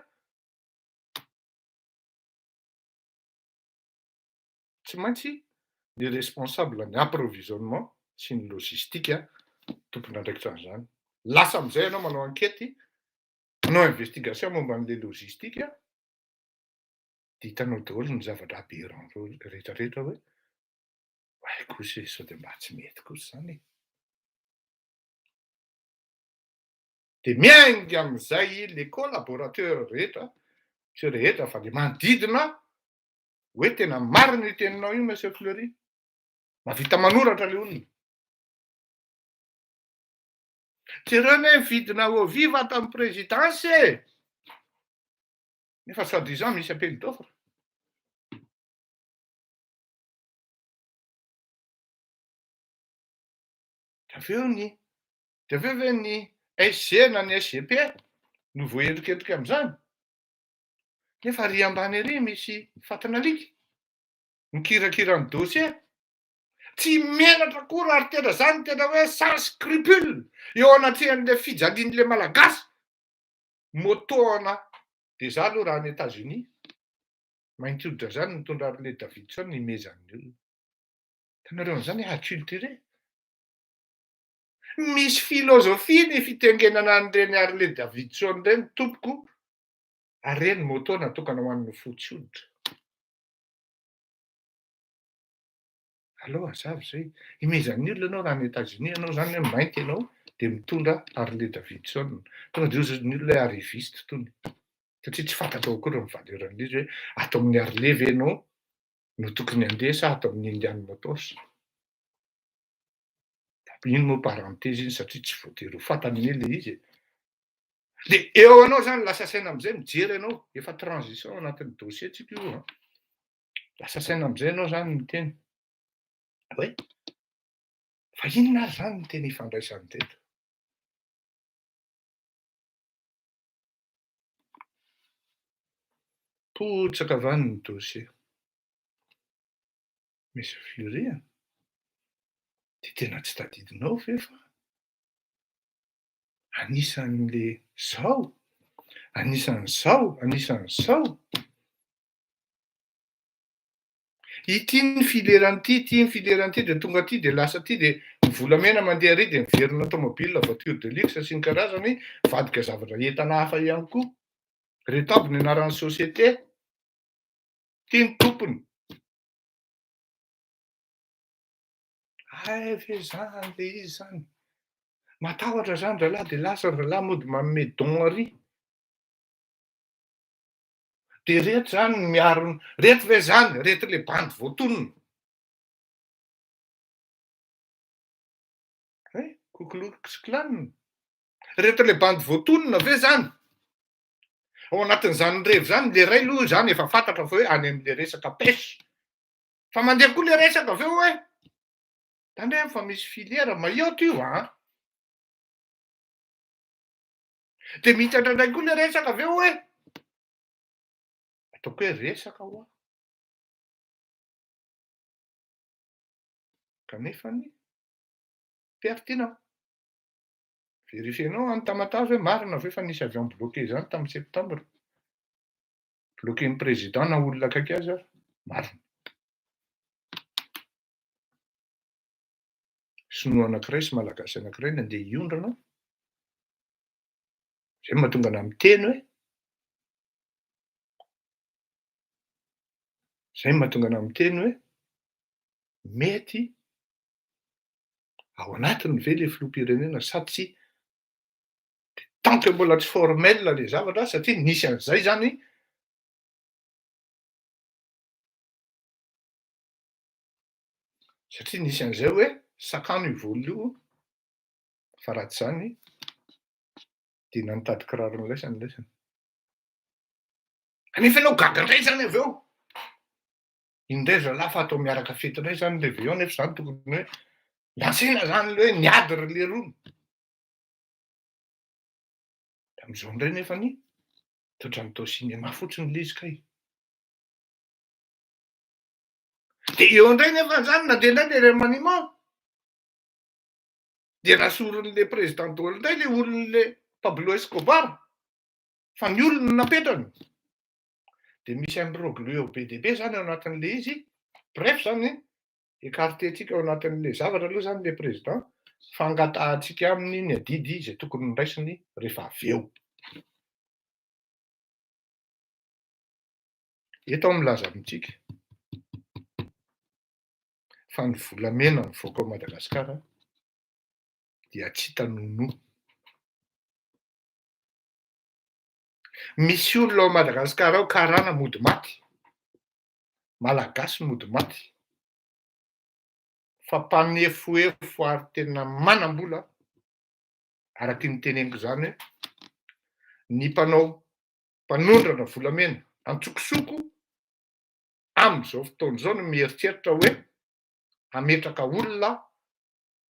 tsy maintsy ny responsable ny approvisionnement sy ny logistique tompona andraikitra an'izany lasa amin'izay ianao manao enquête manao investigation momba an'le logistique dia hitanao daholo ny zavatra aberrant rehetrarehetra hoe kosa sao dia mba tsy mety kosa zany dia miainga amin'izay le collaborateur rehetra sy rehetra fa le manodidina hoe tena marina io teninao io monsieur Fleury mavita manoratra le olona tsy ireo ne vidina ho viva tamin'ny présidence nefa soi-disant misy appel d'offre dia aveo ve ny SG na ny SGP no voaendriketrika amin'izany nefa ry ambany ery misy fatanalika mikirakira ny dossier tsy menatra akory ary tena zany tena hoe sans scrupule eo anatrehan'le fijalian'le malagasy motoana dia za aloha raha any États-Unis mainty hoditra zany mitondra Harley Davidson ny mezan'ny olona tanareo an'izany acculturé misy filôzofia ny fitengenana an'ireny Harley Davidson ireny tompoko ary reny moto natokana ho an'ny fotsy hoditra aloha azavy zay imezan'ny olona ianao raha ny États-Unis ianao zany hoe mainty ianao dia mitondra Harley Davidson tonga dia ny olona hoe arriviste tony satria tsy fantatao akory ny valeur an'izy hoe ato amin'ny Harley ve ianao no tokony handeha sa ato amin'ny Indian Motors ino moa parenthèse iny satria tsy voatery ho fantany le izy dia eo anao zany lasa saina amin'izay mijery ianao efa transition anatin'ny dossier tsika io lasa saina amin'izay ianao zany miteny hoe fa inona ary zany ny tena ifandraisany teto potsaka avany ny dossier misy Fleury dia tena tsy tadidinao ve fa anisan'le zao anisan'izao ity ny fileran'ity dia tonga aty dia lasa aty dia volamena mandeha ary dia miverina tomobile voiture de luxe sy ny karazany vadika zavatra entana hafa ihany koa reto avy ny anaran'ny société tia ny tompony ve zany le izy zany matahotra zany rahalahy dia lasa rahalahy mody manome don ary dia reto zany miaro reto ve zany reto le bandy voatonona kokolokosikilanina reto le bandy voatonona ve zany ao anatin'izany revo zany le ray aloha zany efa fantatra fa hoe any amin'le resaka pesy fa mandeha koa le resaka aveo hoe tandremo fa misy filiera maioto io dia mitatra indray koa le resaka aveo hoe ataoko hoe resaka hoa kanefa ny pertinent vérifienao any tamatavy hoe marina ve fa nisy avion bloqué zany tamin'ny septembre bloqué ny président na olona akaiky azy ary marina sinoa anankiray sy malagasy anankiray nandeha iondrana zay mahatonga ana miteny hoe mety ao anatiny ve le filoham-pirenena sady tsy tant que mbola tsy formel le zavatra satria nisy an'izay zany hoe sakano ivolo io fa raha tsy zany dia nantady kiraro nylaisany kanefa ianao gaga indray zany aveo indray zalahy fa atao miaraka fety indray zany le veo nefa zany tokony hoe lansena zany le hoe niadra le rony am'izao indray nefa ny toetrany tao sinema fotsiny le izy kay dia eo indray nefa zany nandeha indray le remaniement dia nasoron'le président Dole indray le olon'le Pablo Escobar fa ny olona napetrany dia misy imbroglio be dia be zany ao anatin'le izy bref zany écarté-tsika ao anatin'le zavatra aloha zany le président fangatahantsika aminy ny adidy izay tokony niraisiny rehefa avy eo eto milaza amintsika fa ny volamena mivoaka ao Madagasikara dia tsy tanono misy olona ao Madagasikara ao karana mody maty malagasy mody maty fa mpanefoefo ary tena manam-bola araky ny teneniko zany hoe ny mpanondrana volamena antsokosoko amin'izao fotoana izao no mieritreritra hoe ametraka olona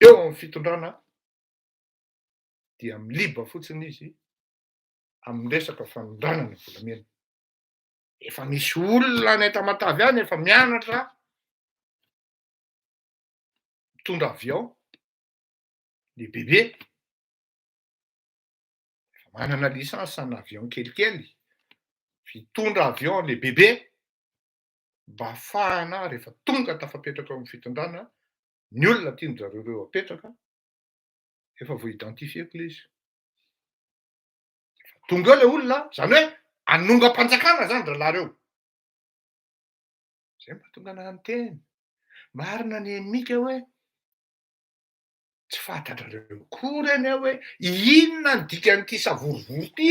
eo amin'ny fitondrana dia miliba fotsiny izy amin'ny resaka fanondranana volamena efa misy olona ny Tamatavy any efa mianatra mitondra avion le bebe efa manana licence ana avion kelikely fitondra avion le bebe mba ahafahana rehefa tonga tafapetraka amin'ny fitondrana ny olona tianjareo apetraka efa voaidentifieko le izy tonga eo le olona zany hoe anonga-panjakana zany ralareo zay mahatonga ana anteny marina ny emika hoe tsy fantatrareo koa reny aho hoe inona ny dikan'ity savorovory ity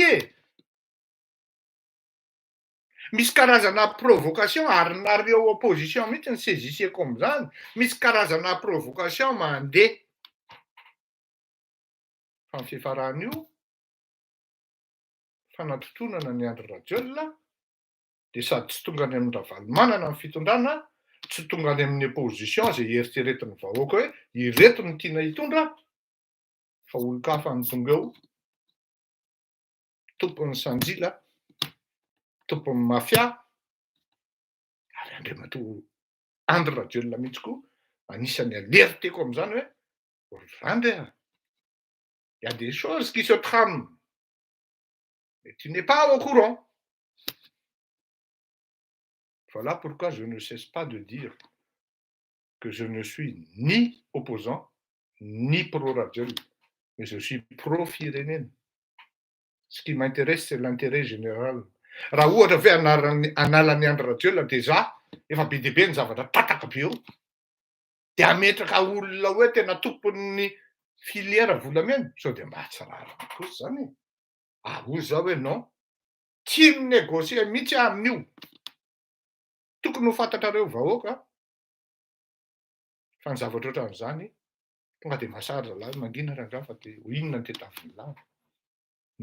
misy karazana provocation ary nareo opposition mihitsy ny saisisseko amin'izany misy karazana provocation mandeha fa ny fiafaran'io fanatotonana ny Andry Rajoelina dia sady tsy tonga any amin'ny Ravalomanana ny fitondrana tsy tonga any amin'ny opposition izay eritreretin'ny vahoaka hoe ireto ny tiana hitondra fa olon-kafa ny tonga eo tompon'ny sanjila tompon'ny mafia ary andriamatoa Andry Rajoelina mihitsy koa anisany aleriteko amin'izany hoe randre il y a des choses qui se trament Et tu n'es pas au courant. Voilà pourquoi je ne cesse pas de dire que je ne suis ni opposant, ni pro-Rajol, mais je suis pro-Firenena. Ce qui m'intéresse, c'est l'intérêt général. Raha ohatra ve analany andry Rajol dia za efa be dia be ny zavatra tataka be eo. Dia ametraka olona hoe tena tompon'ny filiera volamena, sao dia mahatsirara kosa zany e. Hoy zao hoe non, tsy minegosia mihitsy amin'io. Tokony ho fantatrareo vahoaka fa ny zavatra ohatran'izany tonga dia mahasara zalahy mangina rangaha fa dia ho inona ny tadiavin'ny lahy.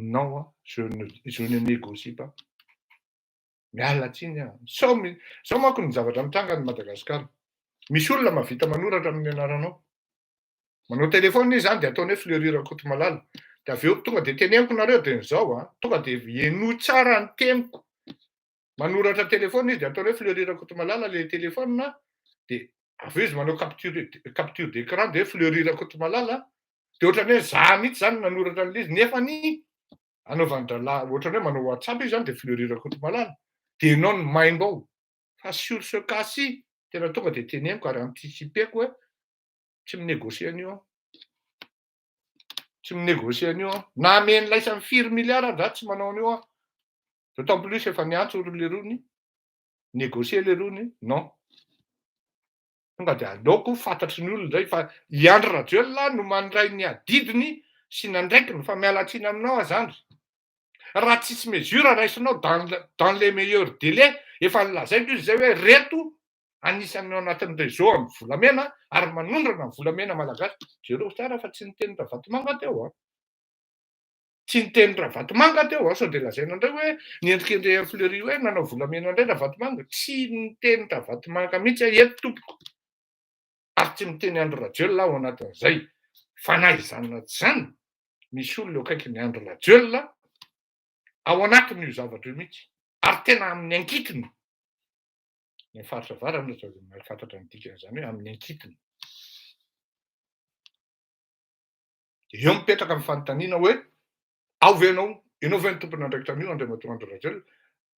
Non, je ne négocie pas. Miala tsiny aho. Sao manko ny zavatra mitranga ny Madagasikara. Misy olona mahavita manoratra amin'ny anaranao. Manao telefona izy zany dia ataony hoe Fleurira Kotomalala. Dia avy eo tonga dia teneniko nareo dia izao tonga dia heno tsara ny teniko. Manoratra telefona izy dia ataony hoe Fleurira Kotomalala ilay telefona dia avy eo izy manao capture d'écran dia Fleurira Kotomalala. Dia ohatran'ny hoe za mihitsy zany nanoratra an'ilay izy nefa ny anaovandralahy ohatran'ny hoe manao WhatsApp izy zany dia Fleurira Kotomalala. Dia ianao ny maimbo. Fa sur ce cas-ci tena tonga dia teneniko ary anticipeko hoe tsy minegosia an'io. Tsy minegosia an'io. Na ameny laisany 4 milliards za tsy manao an'io. D'autant plus efa niantso le rony. Négocier le rony, non. Tonga dia aleoko fantatry ny olona zay fa i Andry Rajoelina no mandray ny adidiny sy nandraikiny fa miala tsiny aminao zany. Raha tsisy mesure raisinao dans les meilleurs délais efa nilazaiko izy zay hoe reto anisany ao anatin'ny réseau amin'ny volamena ary manondrana ny volamena malagasy. Jereo tsara fa tsy niteny Ravatomanga teo. Tsy niteny Ravatomanga teo sao dia lazaina indray hoe niendrikendreha Fleury hoe nanao volamena indray Ravatomanga. Tsy niteny Ravatomanga mihitsy eto tompoko. Ary tsy miteny Andry Rajoelina ao anatin'izay. Fa na izany zany misy olona eo akaikin'ny Andry Rajoelina ao anatin'io zavatra io mihitsy. Ary tena amin'ny ankitiny. Ny faritra avarana zao dia mahafantatra ny dikan'izany hoe amin'ny ankitiny. Eo mipetraka amin'ny fanontaniana hoe ao ve ianao ve ny tompony andraikitra an'io Andriamatoa Andry Rajoelina.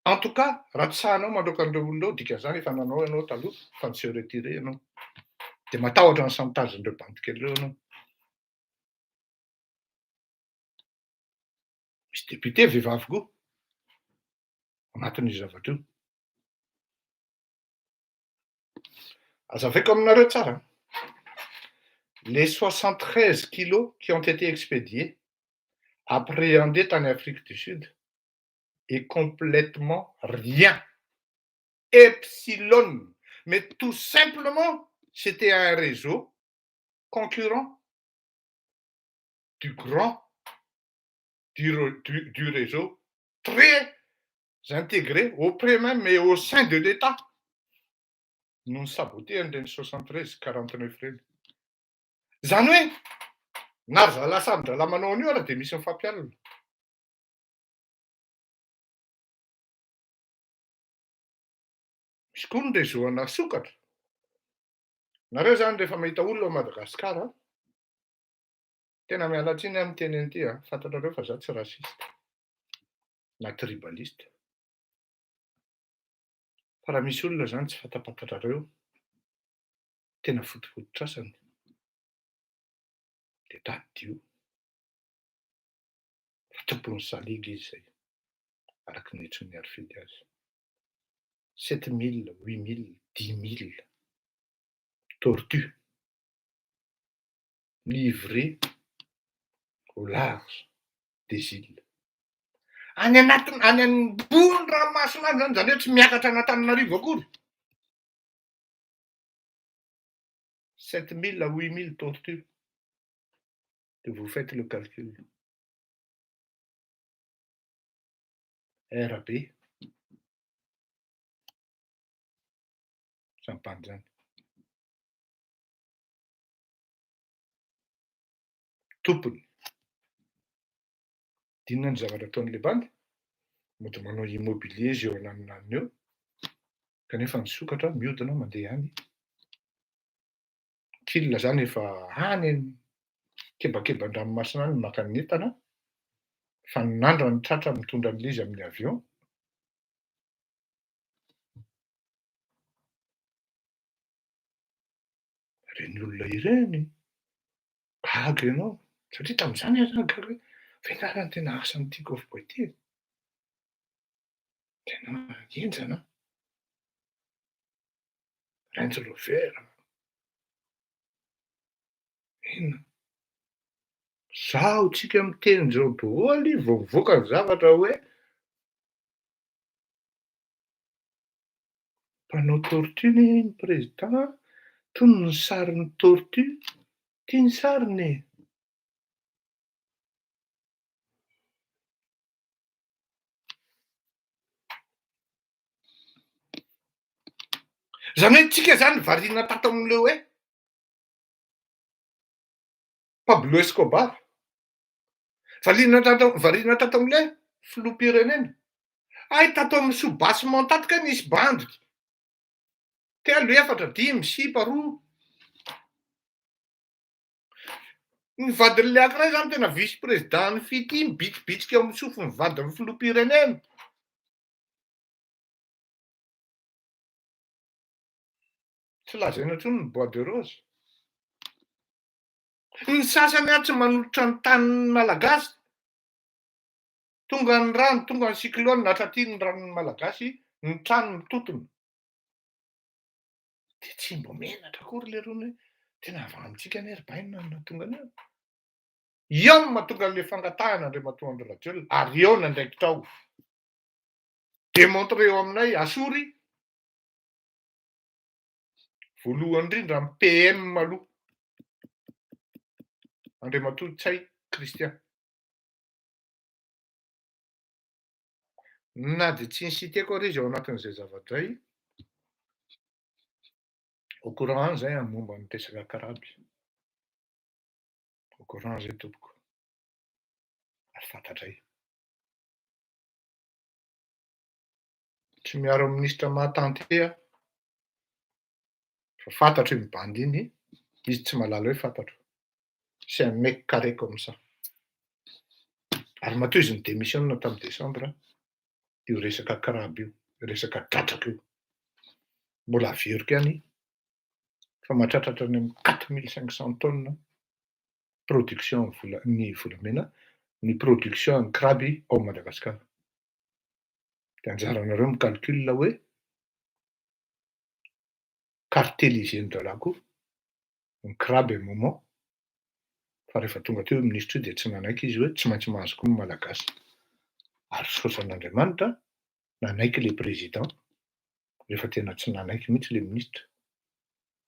En tout cas, raha tsy sahanao mandroaka an'ireo olona eo dikan'izany efa nanao ianao taloha fa ny se retiré ianao. Dia matahotra ny chantagen'ireo bandikely ireo ianao. Misy député vehivavy koa anatin'io zavatra io. Azavaiko aminareo tsara. Les 73 kilos qui ont été expédiés appréhendés en Afrique du Sud est complètement rien. Epsilon. Mais tout simplement, c'était un réseau concurrent du réseau très intégré auprès même et au sein de l'État. Non saboté un 73, 49 reny. Zany hoe, na ry zalasandra la manao an'io ara dia misy mifampialina. Misy koa ny réseau ana sokatra. Nareo zany rehefa mahita olona ao Madagasikara, tena miala tsiny amin'ny teny ity fantatrareo fa za tsy rasista na tribaliste. Fa raha misy olona zany tsy fantapatarareo, tena fotofototrasany. Dia tadio. Fa tompony saligy izy zay. Araka ny hevitry ny arifidy azy. 7 000, 8 000, 10 000 tortues livrées au large des îles. Any ambony ranomasina any zany hoe tsy miakatra an'Antananarivo akory. 7 000 à 8 000 tortues. Et vous faites le calcul. RAP. Sampanjany. Tompony. Dinona ny zavatra ataon'ilay bandy? Mody manao immobilier izy eo ananiny eo. Kanefa ny sokatra mihodina mandeha any. Kila zany efa any kebakeba-dranomasina any maka ny entana. Fa nandra ny tratra mitondra an'ilay izy amin'ny avion. Reny olona ireny gaga ianao, satria tamin'izany aho zany gaga hoe venaran'ny tena asan'ity kaofiko ity. Tena enjana. Range Rover. Inona? Zaho tsika miteny zao daholo vao mivoaka ny zavatra hoe mpanao tortue ny président, toy ny sarin'ny tortue, tiany sariny e. Zany hoe tsika zany variana tato amin'le hoe Pablo Escobar. Variana tato amin'le filoham-pirenena. Ay tato amin'ny soubassement tato ka nisy bandika. Telo, efatra, dimy, sipa, roa. Ny vadin'le ankiray zany tena vice-président ny fity mibitsibitsika eo amin'ny sofiny vadin'ny filoham-pirenena. Tsy lazaina intsony ny bois de rose. Ny sasany aho tsy manolotra ny tanin'ny malagasy. Tonga ny rano, tonga ny cyclone, natraty ny ranon'ny malagasy, ny trano mitotona. De tsy mbo menatra akory le rony hoe tena avy amintsika anie ry bainina no nahatonga an'io. Io no mahatonga an'le fangatahana Andriamatoa Andry Rajoelina, ary eo nandraikitrao. Démontré eo aminay Asory, voalohany indrindra amin'ny PM aloha. Andriamatoa Tsay Christian. Na dia tsy nisiteko ary izy ao anatin'izay zavatra izay. Au courant zay amin'ny momba ny resaka karaby. Au courant zay tompoko. Ary fantatray. Tsy miaro amin'ny ministra mahatanty aho. Fa fantatro iny bandy iny, izy tsy mahalala hoe fantatro. C'est un mec carré comme ça. Ary matoa izy ny démissionna tamin'ny Desambra. Io resaka karaby io, resaka dratraka io. Mbola averiko ihany. Fa mahatratratra any amin'ny 4500 tonnes production ny volamena, ny production ny kraby ao Madagasikara. De anjaranareo micalcule hoe cartélisé-ny koa ny kraby un moment. Fa rehefa tonga teo ministra io dia tsy nanaiky izy hoe tsy maintsy mahazo koa ny malagasy. Ary sosan'Andriamanitra nanaiky le président rehefa tena tsy nanaiky mihitsy le ministra.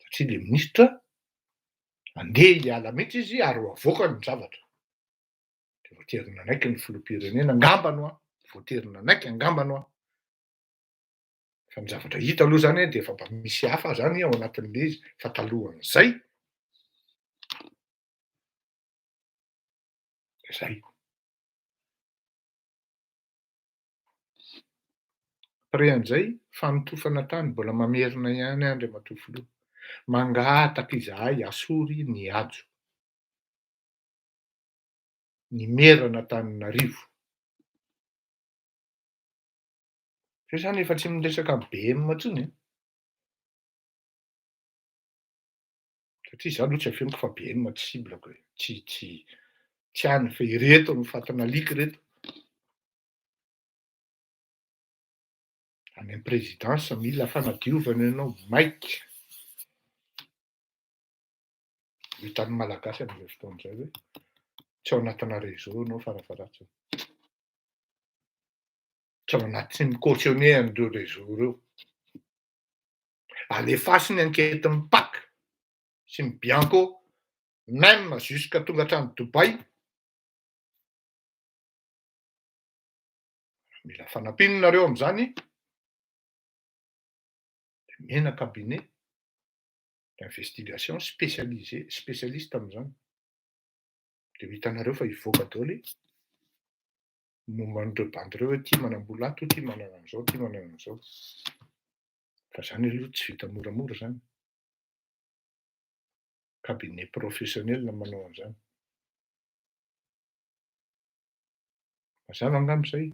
Satria le ministra andeha hiala mihitsy izy ary avoaka ny zavatra. De voatery nanaiky ny filoham-pirenena angambany ho voatery nanaiky angambany ho. Fa ny zavatra hita aloha zany dia efa mba misy hafa zany ao anatin'le izy fa talohan'izay. Zay. Après an'izay fanotofana tany mbola mamerina ihany Andriamatoa filoha. Mangataka izahay Asory ny ajo. Ny merana Antananarivo. Fa zany efa tsy miresaka BM intsony. Satria izaho aloha tsy afeniko fa BM tsy siblako e. Tsy hany fa ireto ny fatanaliky reto. Any amin'ny présidence mila fanadiovana ianao maika. Hitan'ny malagasy amin'izay fotoan'izay hoe tsy ao anatina réseau ianao farafaratsiny. Tsy ao anaty ny cautionné an'ireo réseau ireo. Alefaso ny enquêten'ny PAC sy ny Bianco, même jusqu'à tonga hatrany Dubai. Mila fanampinanareo amin'izany. Mena cabinet d'investigation spécialiste amin'izany. Dia hitanareo fa hivoaka daholo momba an'ireo bandy ireo hoe ity manambola ato, ity manana an'izao, ity manana an'izao. Fa zany aloha tsy vita moramora zany. Cabinet professionnel manao an'izany. Mazava angamba zay.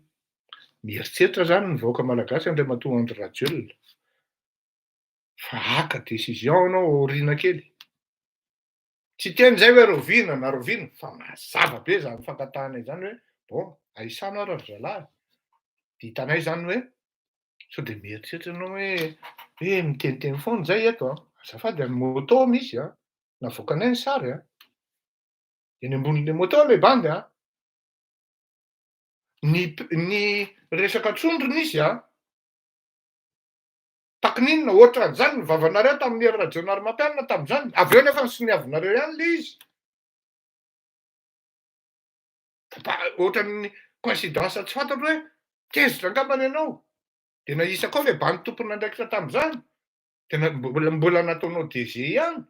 Mieritreritra zany ny vahoaka malagasy andray matoa Andry Rajoelina. Fa haka décision anao aoriana kely. Tsy ten'izay hoe roviana na roviana, fa mazava be zany fankatahanay zany hoe bon, aisano ara zalahy. Ditanay zany hoe sao de mieritreritra anao hoe miteniteny foana zay eto a. Azafady amin'ny moto misy a. Navoakanay ny sary a. Eny ambonin'le moto le bandy a. Ny resaka trondrona izy a. Takininona ohatran'izany ny vavanareo tamin'ny hery rajonary mampianina tamin'izany. Avy eo nefa ny soniavinareo ihany le izy. Ohatran'ny coïncidence tsy fantatro hoe tezitra angambany ianao. De naisa koa le bandy tompony andraikitra tamin'izany. Tena mbola nataonao DG ihany.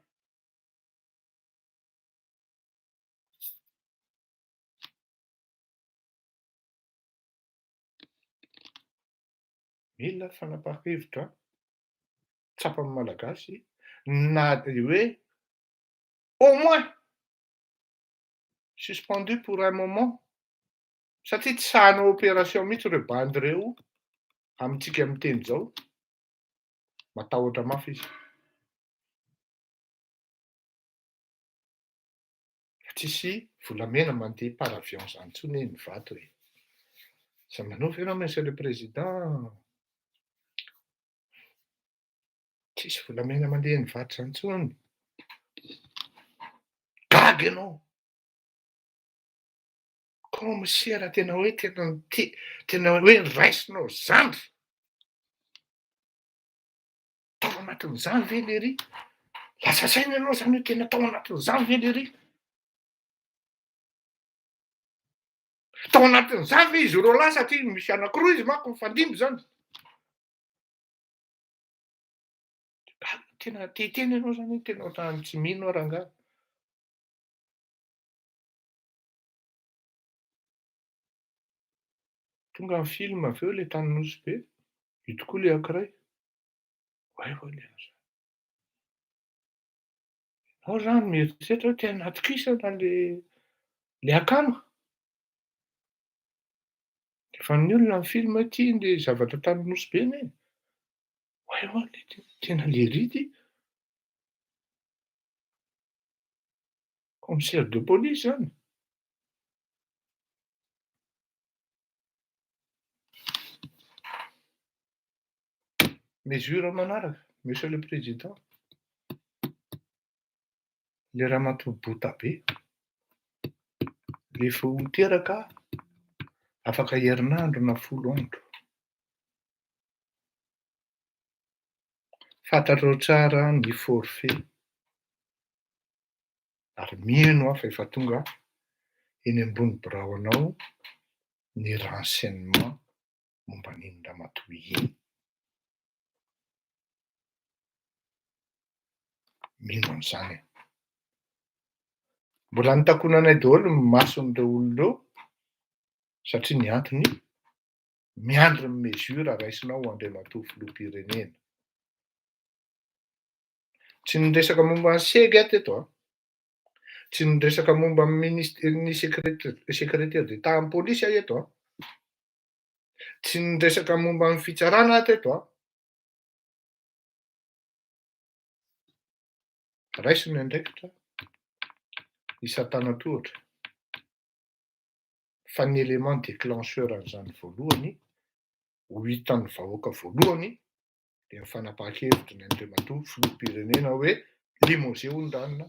Mila fanapahan-kevitra tsapan'ny malagasy na hoe au moins suspendu pour un moment satria tsy sahanao opération mihitsy ireo bandy ireo amintsika miteny zao. Matahotra mafy izy. Tsisy volamena mandeha par avion zany intsony ny vato e. Ça manova ianao monsieur le président. Tsisy volamena mandeha ny vato zany intsony. Gaga ianao. Commissaire tena hoe tena hoe raisinao zandry. Tao anatin'izany ve lery? Lasa saina ianao zany hoe tena tao anatin'izany ve lery? Tao anatin'izany ve izy roa lahy satria misy anankiroa izy manko mifandimby zany. Tena te-teny ianao zany tena ohatrany tsy mino rangahy. Tonga ny film avy eo le tany nosy be. Io tokoa le ankiray. Le aza. Ao zany mieritreritra hoe tena atokisana le akama. Efa ny olona ny film tia le zavatra tany nosy be ne. Tena lerity. Commissaire de police zany. Mesure manaraka, monsieur le président. Le ramatoa bota be. Le vao teraka afaka herinandro na 10 andro. Fantatrao tsara ny forfait. Ary mino aho fa efa tonga eny ambony biraonao ny renseignement momba n'iny ramatoa iny. Mino an'izany. Mbola nitakonanay daholo ny mason'ireo olona ireo satria ny antony miandry ny mesure raisinao andriamatoa filoham-pirenena. Tsy niresaka momba ny sega teto a. Tsy niresaka momba ny secrétaire d'État amin'ny polisy eto a. Tsy niresaka momba ny fitsarana teto a. Raisiny andraikitra isan-tanan-tohatra. Fa ny élément déclencheur an'izany voalohany ho hitan'ny vahoaka voalohany dia ny fanapahan-kevitra ny andriamatoa filoham-pirenena hoe limosé ondanina.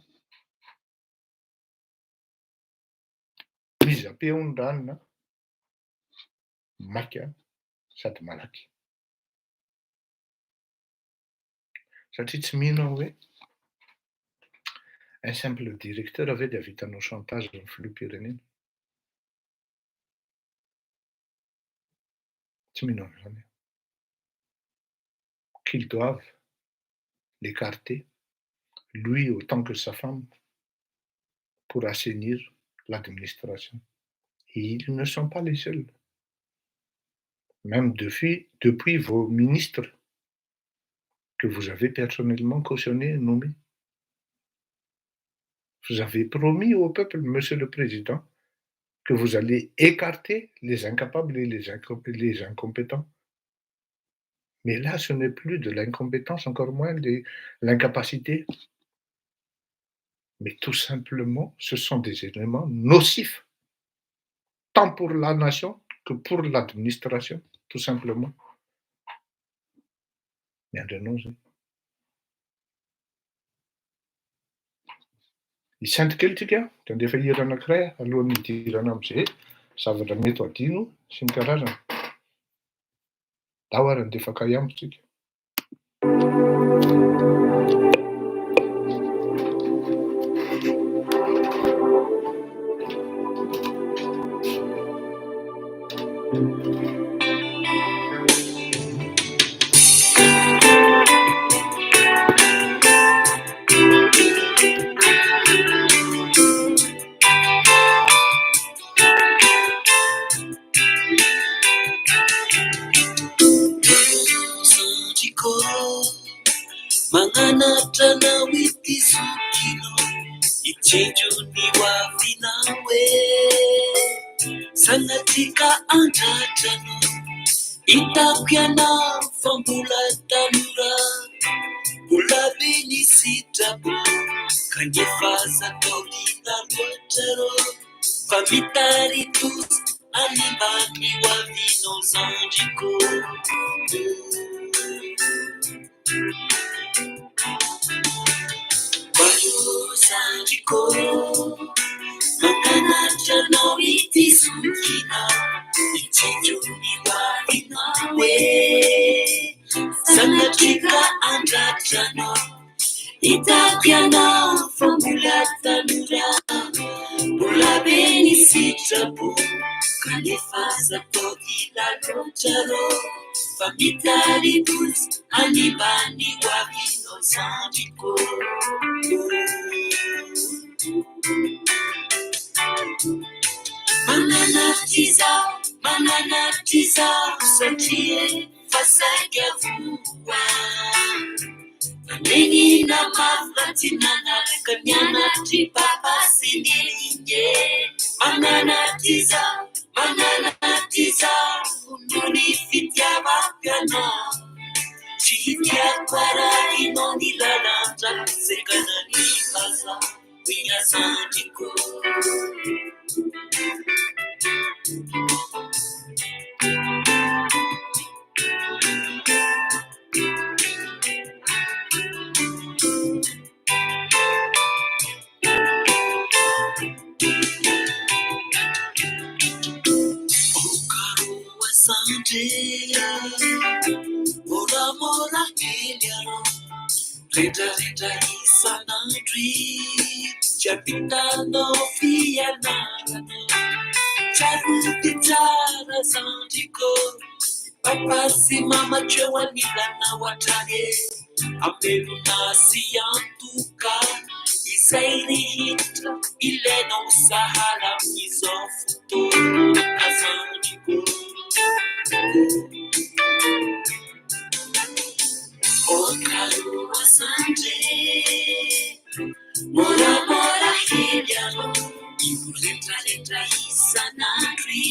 Mizape ondanina. Maika sady malaky. Satria tsy mino aho hoe un simple directeur ave dia vitanao chantage ny filoham-pirenena. Tsy mino an'izany. Qu'ils doivent l'écarter, lui autant que sa femme, pour assainir l'administration. Et ils ne sont pas les seuls. Même depuis vos ministres que vous avez personnellement cautionnés et nommés. Vous avez promis au peuple, monsieur le président, que vous allez écarter les incapables et les incompétents. Mais là, ce n'est plus de l'incompétence, encore moins de l'incapacité. Mais tout simplement, ce sont des éléments nocifs, tant pour la nation que pour l'administration, tout simplement. Bien de nos. Isantkeltika, de efa hira anankiray alohan'ny hidirana amin'izay zavatra mety ho adino sy ny karazany. Dao ary andefa kay amitsika. Manganatana witizukino ichinjuni wavinawe sanatika antatano itakyana fambulatanura ulabini sitabu kanyefaza togina lwetero famitaritus animani wavino zanjiko Sanjiko, Manganatana witisukina, Ichinjuni wavinawe, Sanatika andatano, Itakyana formulatanura, Ulabeni sitabu, Kanifaza togila lotaro, Famitaritus, Anibani wavino Sanjiko. Mananatiza, satie, fasake vua. Nini na maflatina na kanyana tripapa sinilinye. Mananatiza, ununi fitia bakana. Chihitia kwara inoni lalanja, sekana ni kaza, winya Sanjiko. Mora mora heliano, reta isanandri, chapitano fianano, charutitara Sanjiko, papasi mama chewanila na watane, apeluna siantuka, isairi hita, ileno sahala mizofuto, Sanjiko. Okaru asante, mora mora heliano, leta isanandri,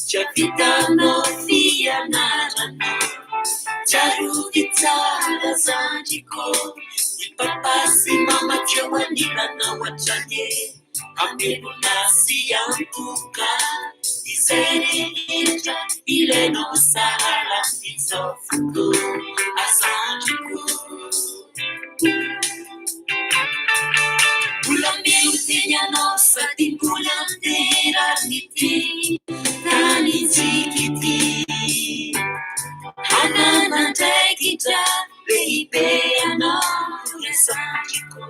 chapitano fianano, charuvitara Sanjiko, ipapasi mama chewanila na watane, amebuna siantuka, Iserita, ileno sahala izofuku, Sanjiko. Ulambi utinya no sati bulandera niti, nani tikiti. Hanana tekita, baby, ano, Sanjiko.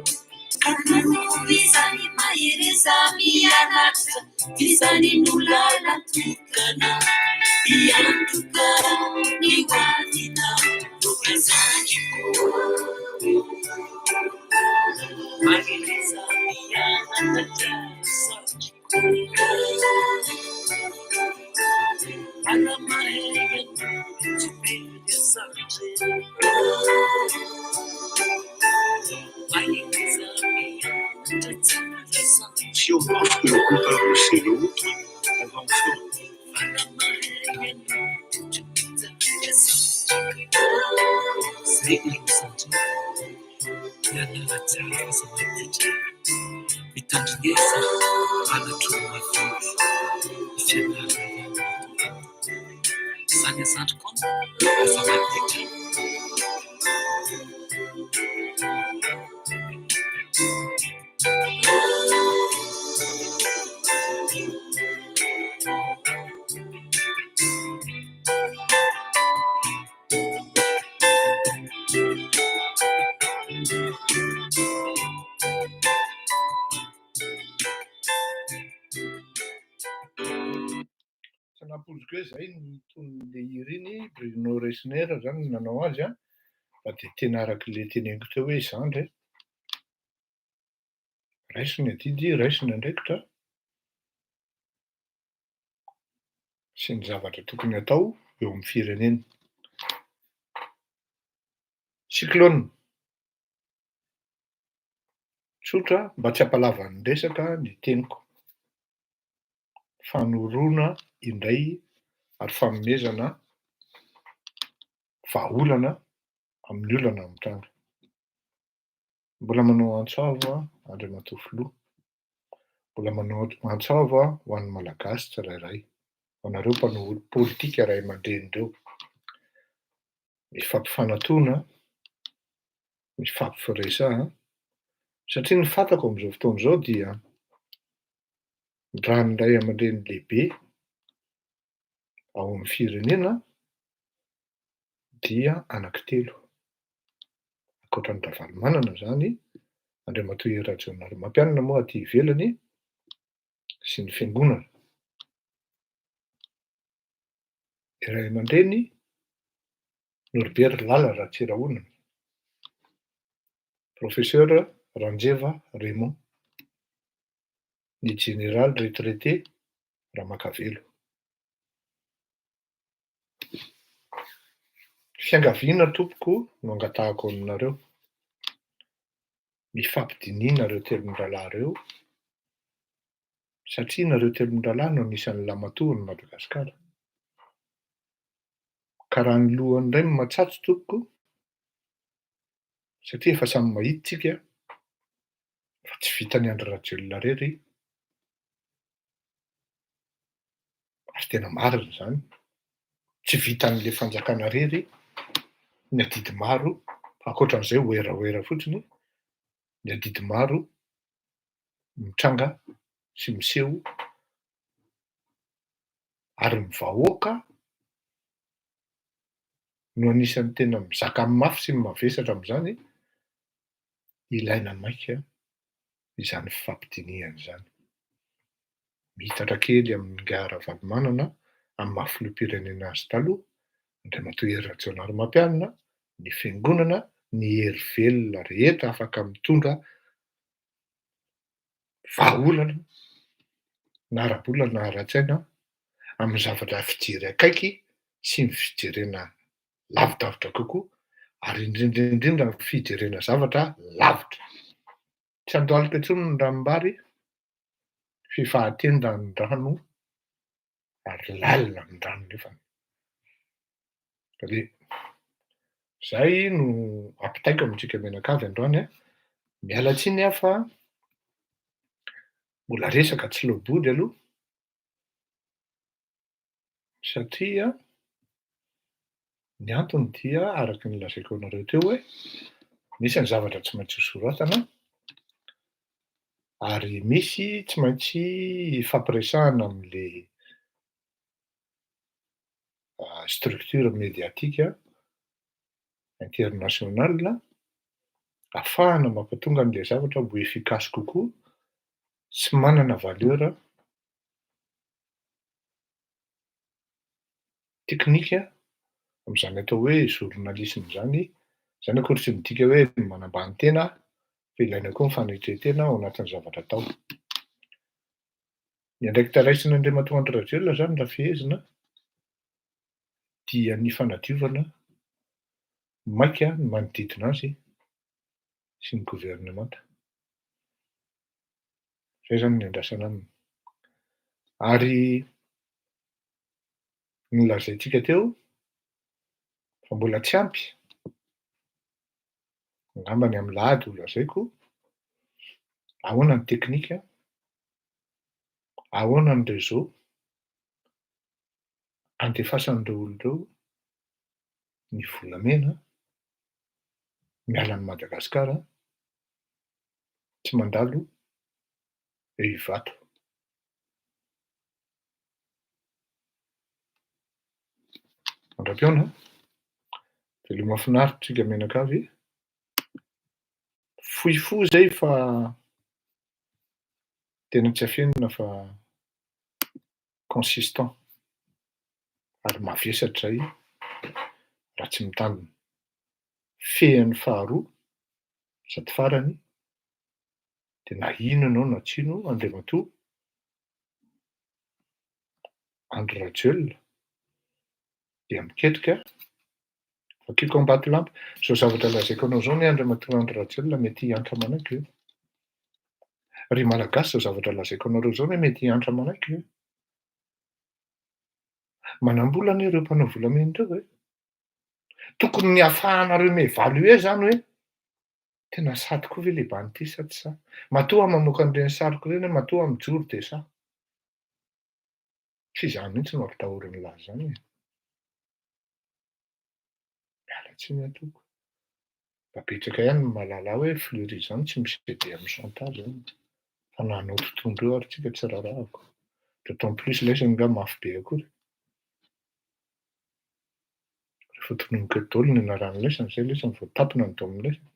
Kanu visani mayereza mianata, visani nulala tukana, iantuka ni wadina, Sanjiko. Mayereza mianata, Sanjiko. Alamahe, Chipinja Sanjiko. Mayereza mianata, Sanjiko. si on pense que le coupable c'est l'autre, on va en faire. Mitandingeza anatuma Sanya Santkon, Samadita. Sanapoiziko hoe zay niton'le hira iny, Bruno Resner zany no nanao azy a, fa de tena arak'le teneniko teo hoe zandry e. Raisina didy, raisina ndraikitra, sy ny zavatra tokony atao eo amin'ny firenena. Cyclone. Tsotra mba tsy hampalava ny resaka ny teniko. Fanoroana indray ary fanomezana vahaolana amin'ny olana mitranga. Mbola manao antsavo Andriamatofiloha. Mbola manao antsavo ho an'ny Malagasy tsirairay, ho anareo mpanao politika ray aman-drenireo. Mifampifanatoana, mifampifaresaha, satria ny fantako amin'izao fotoana izao dia raha ny ray aman-dreny lehibe ao amin'ny firenena dia anankitelo. Ankoatran'ny Ravalomanana zany, Andriamatoa Rajaonarimampianina moa aty ivelany sy ny fiangonana. Ray aman-dreny Norbert Lala Ratsirahonana, Professeur Ranjeva Raymond, ny général retraité Ramakavelo. Fiangaviana tompoko no angatahako aminareo. Mifampidiniana ireo telon-drahalahy ireo, satria nareo telon-drahalahy no anisan'ny lamatoan'i Madagasikara. Ka raha ny lohany iray no matsatso tompoko, satria efa samy mahita tsika fa tsy vitan'ny Andry Rajoelina rery, ary tena marina zany, tsy vitan'le fanjakana rery ny adidy maro, ankoatran'izay oera fotsiny, ny adidy maro mitranga sy miseho ary ny vahoaka no anisan'ny tena mizaka mafy sy mavesatra amin'izany, ilaina maika izany fifampidiniana izany. Mihitatra kely amin'ny Ravalomanana, amin'ny mahafiloam-pirenena azy taloha, Andriamatoa Rajaonarimampianina, ny fiangonana, ny hery velona rehetra afaka mitondra vahaolana na ara-bola na ara-tsaina amin'ny zavatra fijery akaiky sy ny fijerena lavidavitra kokoa, ary indrindra ny fijerena zavatra lavitra. Tsy handohalika intsony ny ranombary, fifahatenda ny rano ary lalina ny rano nefany. Zay no ampitaiko amintsika mianakavy androany a. Miala tsiny aho fa mbola resaka tsy loabody aloha, satria ny antony dia araky ny lazaiko anareo teo hoe misy ny zavatra tsy maintsy hosoratana, ary misy tsy maintsy ifampiresahana amin'le structure médiatique international, ahafahana mampatonga an'le zavatra ho efficace kokoa sy manana valeur teknika amin'izany atao hoe journalisme zany. Zany akory tsy midika hoe manambany tena, fa ilaina koa ny fanetretena ao anatin'ny zavatra atao. Ny andraikitra raisin'ny Andriamatoa Andry Rajoelina zany raha fehezina dia ny fanadiovana maika ny manodidina azy sy ny gouvernemanta. Zay zany ny andrasana aminy. Ary nolazaintsika teo fa mbola tsy ampy. Angambany amin'ny lahady ho lazaiko, ahoana ny teknika, ahoana ny réseau andefasan'ireo olon'ireo ny volamena miala an'i Madagasikara tsy mandalo eo Ivato. Mandram-piaona, veloma mahafinaritsika mianakavy. Fohifohy zay fa tena tsy afenina fa consistant ary mavesatra zay raha tsy mitandrina. Fehan'ny faharoa sady farany de na ino ianao na tsino andriamatoa Andry Rajoelina dia miketrika vakiako Ambatolampy. Zao zavatra lazaiko anao zao ny andriamatoa Andry Rajoelina mety hiantra manaiky io. Ry Malagasy zao zavatra lazaiko anareo zao mety hiantra manaiky io. Manam-bola anie ireo mpanao volamena ireo e. Tokony ny ahafahanareo mievalue zany hoe tena sady koa ve le banity sa tsy sa. Matoa mamoaka an'ireny sariko ireny hoe matoa mijoro de sa. Tsy izany mihitsy no ampitahorin'ny lahy zany e. Miala tsiny atoko. Mba betsaka ihany ny mahalala hoe Fleury zany tsy misy be amin'ny chantage zany. Fa nanao totoindreo ary tsika tsy rarahako. D'autant plus lesany nga mafy be akory. Rehefa tononika daholo ny anaran'ny lesany, zay lesany vao tampina ny tao amin'ny lesany.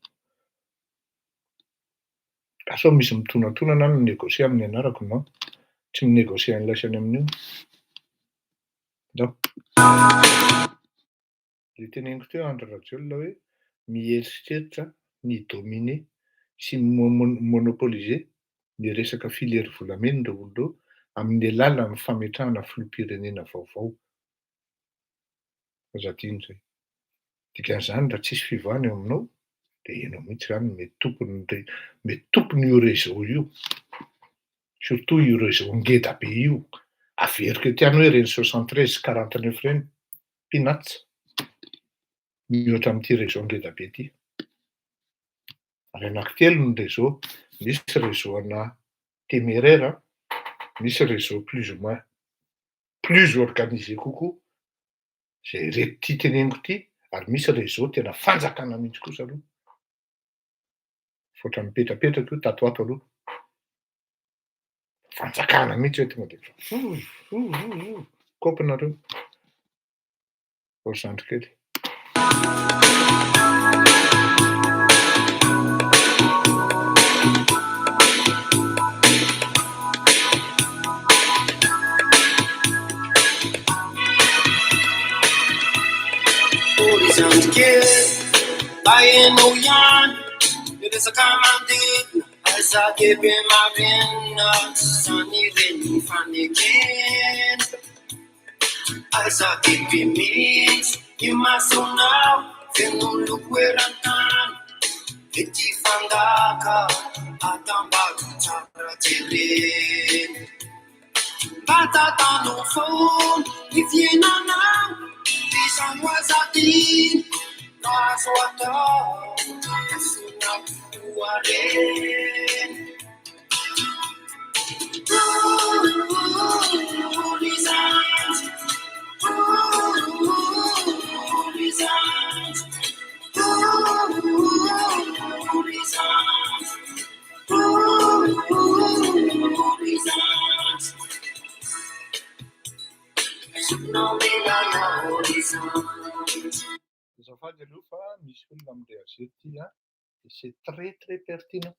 Ka sao misy mitonatona na minegosia amin'ny anarako no tsy minegosia ny lesany amin'io. Ndao. Le teneniko teo Andry Rajoelina hoe mieritreritra ny dominer sy monopoliser ny resaka filery volamena ireo olon'ireo amin'ny alalan'ny fametrahana filoham-pirenena vaovao. Azadino zay. Dikan'izany raha tsisy fivoahana eo aminao de ianao mihitsy zany mety tompony io réseau io. Surtout io réseau ngeda be io. Averiko etiany hoe reny 73-49 reny. Pinatsa. Mihoatra amin'ity réseau ngeda be ity. Ary anankitelo ny réseau. Misy réseau ana téméraire, misy réseau plus ou moins plus organisé kokoa. Zay reto ty teneniko ty, ary misy réseau tena fanjakana mihitsy kosa aloha. Foatra mipetrapetraka io tato ato aloha. Fanjakana mihitsy hoe tonga de kaopinareo. Vao zandry kely. Bahainao ihany resaka manodidina asa debe mavenina zany ireny fanekena asa debe mihitsy ny masonao feno loko eran-tany mety fangaka atambaro tsara jereny mba tatanao foana ny fiainanao isany azadiny Naso atao, nasina kuarene. Lisans, no me la horizons. Azafady aloha fa misy olona mireagir ty et c'est très très pertinent.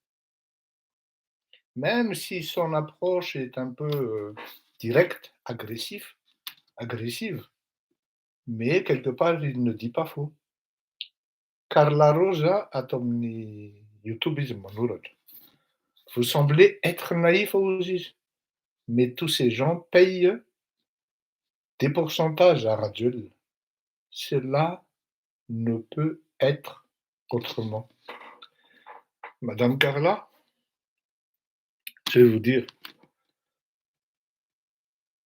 Même si son approche est un peu directe, agressive, mais quelque part il ne dit pas faux. Carla Rosa ato amin'ny YouTube izy manoratra. Vous semblez être naïf aux izy, mais tous ces gens payent des pourcentages à Rajoelina. Cela ne peut être autrement. Madame Carla, je vais vous dire,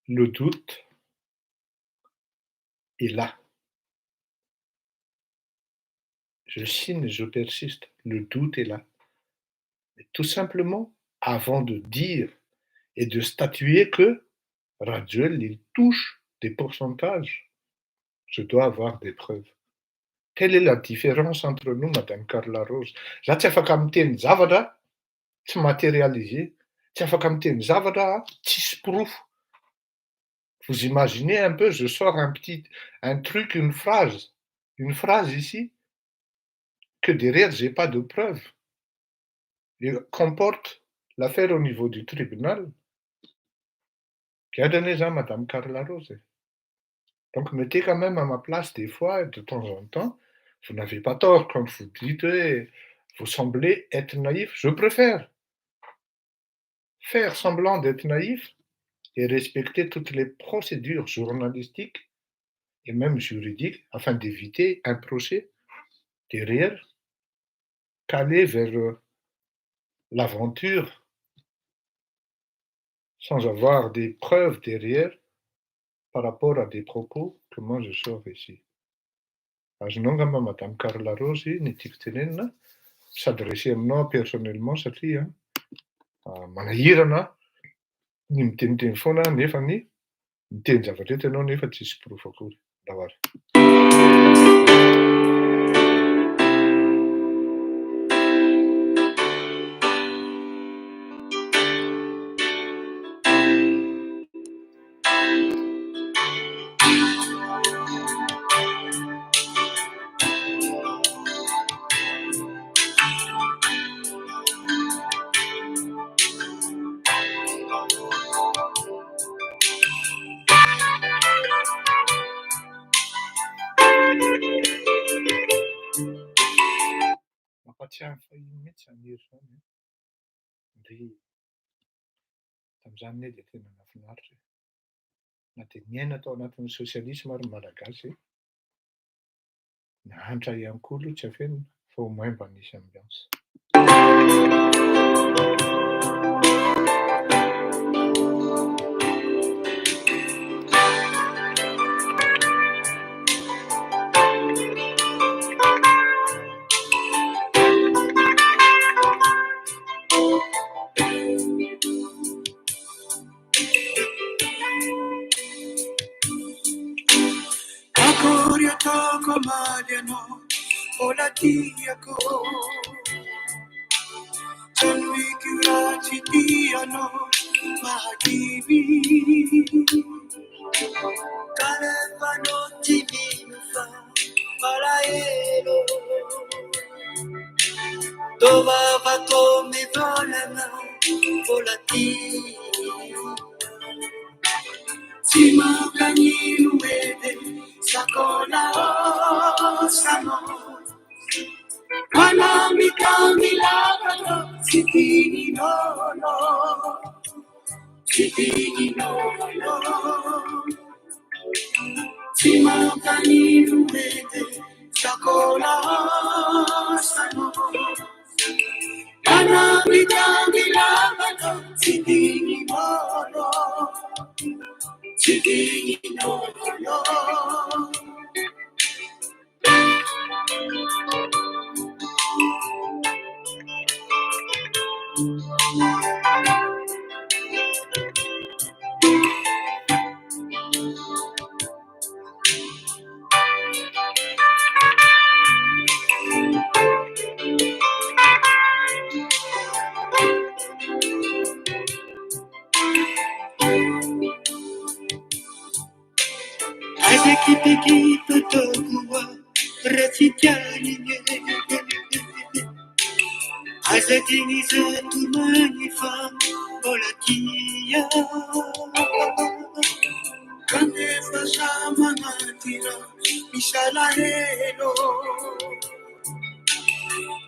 le doute est là. Je signe, je persiste, le doute est là. Et tout simplement, avant de dire et de statuer que Rajuel, il touche des pourcentages, je dois avoir des preuves. Quelle est la différence entre nous, Madame Carla Rose? Za tsy afaka miteny zavatra tsy matérialisé, tsy afaka miteny zavatra tsisy proof. Vous imaginez un peu, je sors un truc, une phrase ici, que derrière, j'ai pas de preuve. Et qu'on porte l'affaire au niveau du tribunal, qui a donné ça à Madame Carla Rose. Donc, mettez quand même à ma place des fois, de temps en temps. Vous n'avez pas tort quand vous dites, vous semblez être naïf. Je préfère faire semblant d'être naïf et respecter toutes les procédures journalistiques et même juridiques afin d'éviter un procès derrière qu'aller vers l'aventure sans avoir des preuves derrière par rapport à des propos que moi je sors ici. Azonao Madame Carla Rose ny tiako tenenina s'adresser aminao personnellement satria manahirana ny miteniteny foana nefa ny miteny zavatra eto ianao nefa tsisy proof akory. Davary. Mampatsiahy fahiny mihitsy zany hery zany ndry tamin'izany dia tena nahafinaritra. Na dia niaina tao anatin'ny sosialisma ary malagasy, nahantra ihany koa aloha tsy hafenina fa au moins mba nisy ambiance. Mariano, hola tiako, tanui curati diano, mahagimi, kalevano timinufa, malaelo, dovava come volano, hola tiako, si mancani luede, sakola osano, wanamika milagro, sitini no, si mancani luede, sakola osano, wanamika milagro, sitini no. Kipiki tokua rasitiani azatini zatu manifa olatia kanefa shamanatira mishala helo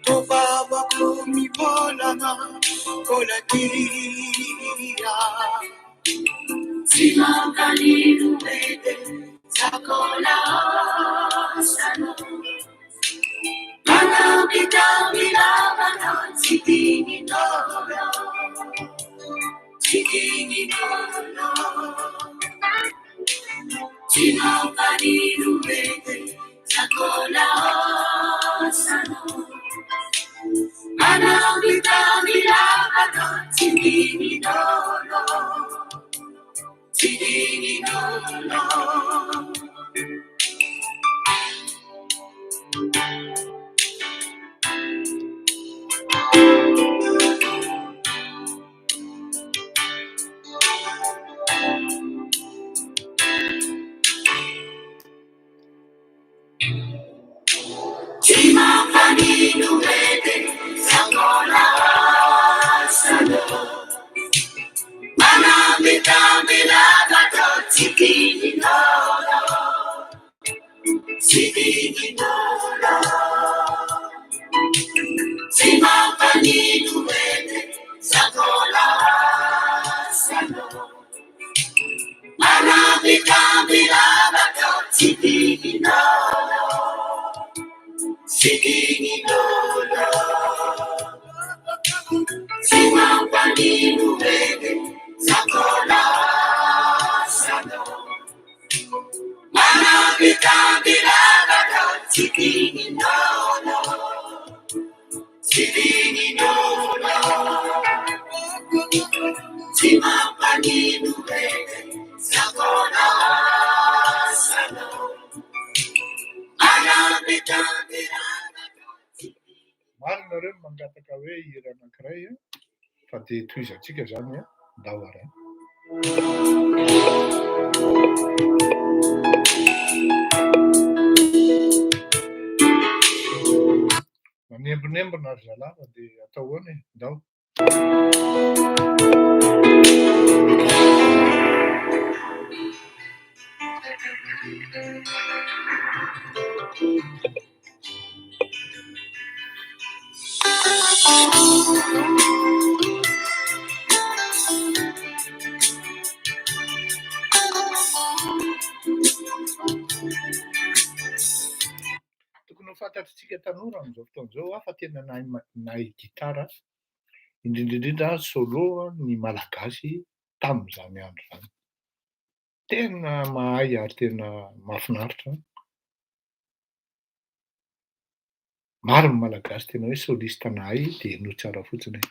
to baba komi bolana olatia simakani nuede sakola sano mana bidamila mana sitini no Marina reo mangataka hoe hira anankiray fa dia toizantsika zany Dawara. Manembonembona ary zalahy dia atao ahoana Dao. Tokony ho fantatritsika tanora amin'izao fotoan'izao fa tena nahay gitara indrindrindrindra solo ny malagasy tamin'izany andro zany. Tena mahay ary tena mahafinaritra. Maro ny malagasy tena hoe solista nahay dia no tsara fotsiny.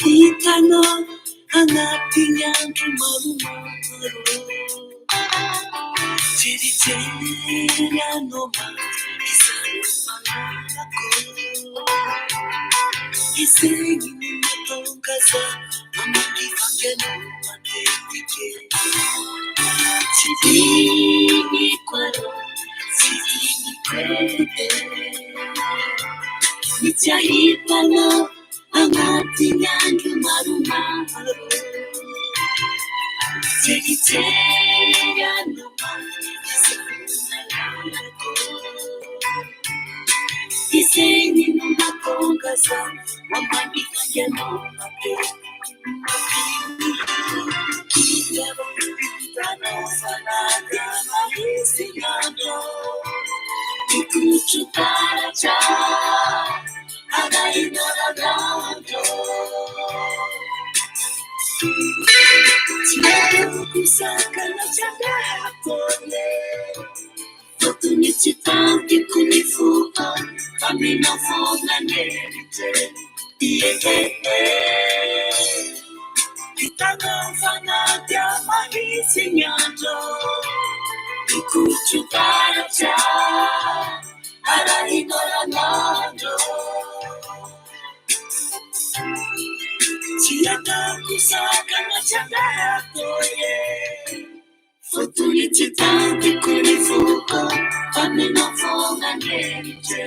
Hitanao agnatin'ny andro maromaro, jerijery anao maty izany mananako, izay ny mahatonga za mamangivangy anao matetika. Tsy diniko arô, tsy diniko edy, tsy ahitanao agnatin'ny andro maromaro, jerijery anao maty izany mananako, izay ny mahatonga za mamangivangy anao matetika. Hitanao fanaka mahisinandro, ikutro taratra anainaragandro, tsy kusakana chakapole, fotony tsy tampiko ny foko famina fona nerite. Hitanao fanaka mahisinandro, ikutro taratra anainaragandro, tsy atako sakana chakapole, fotony tsy tampiko ny foko famina fona nerite.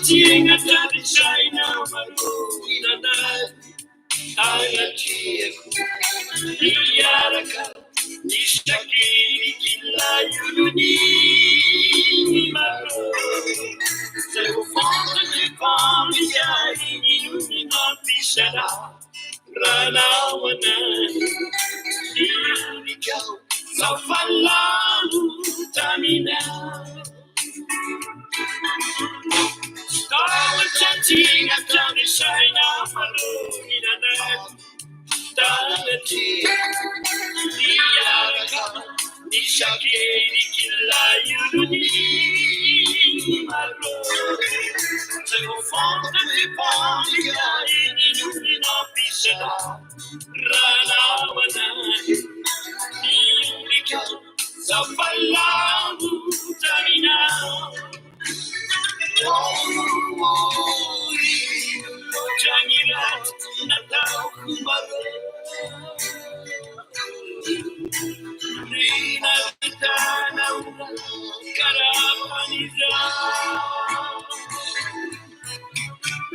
tiegna tradisaina maroinanay agnatriako miaraka nisakirikilaioloni maro zay ho fantany pamiaininy nampisara ranao anay inikao zafalamo tamina tamatsatigna tradisaina maroinanay tanatry miaraka nisakirikilaioloni maro zay ho fantany pamiaininy nampisara ranao anay inikao zafalamo tamina Jangirat natao kumaro Rina vitana karamaniza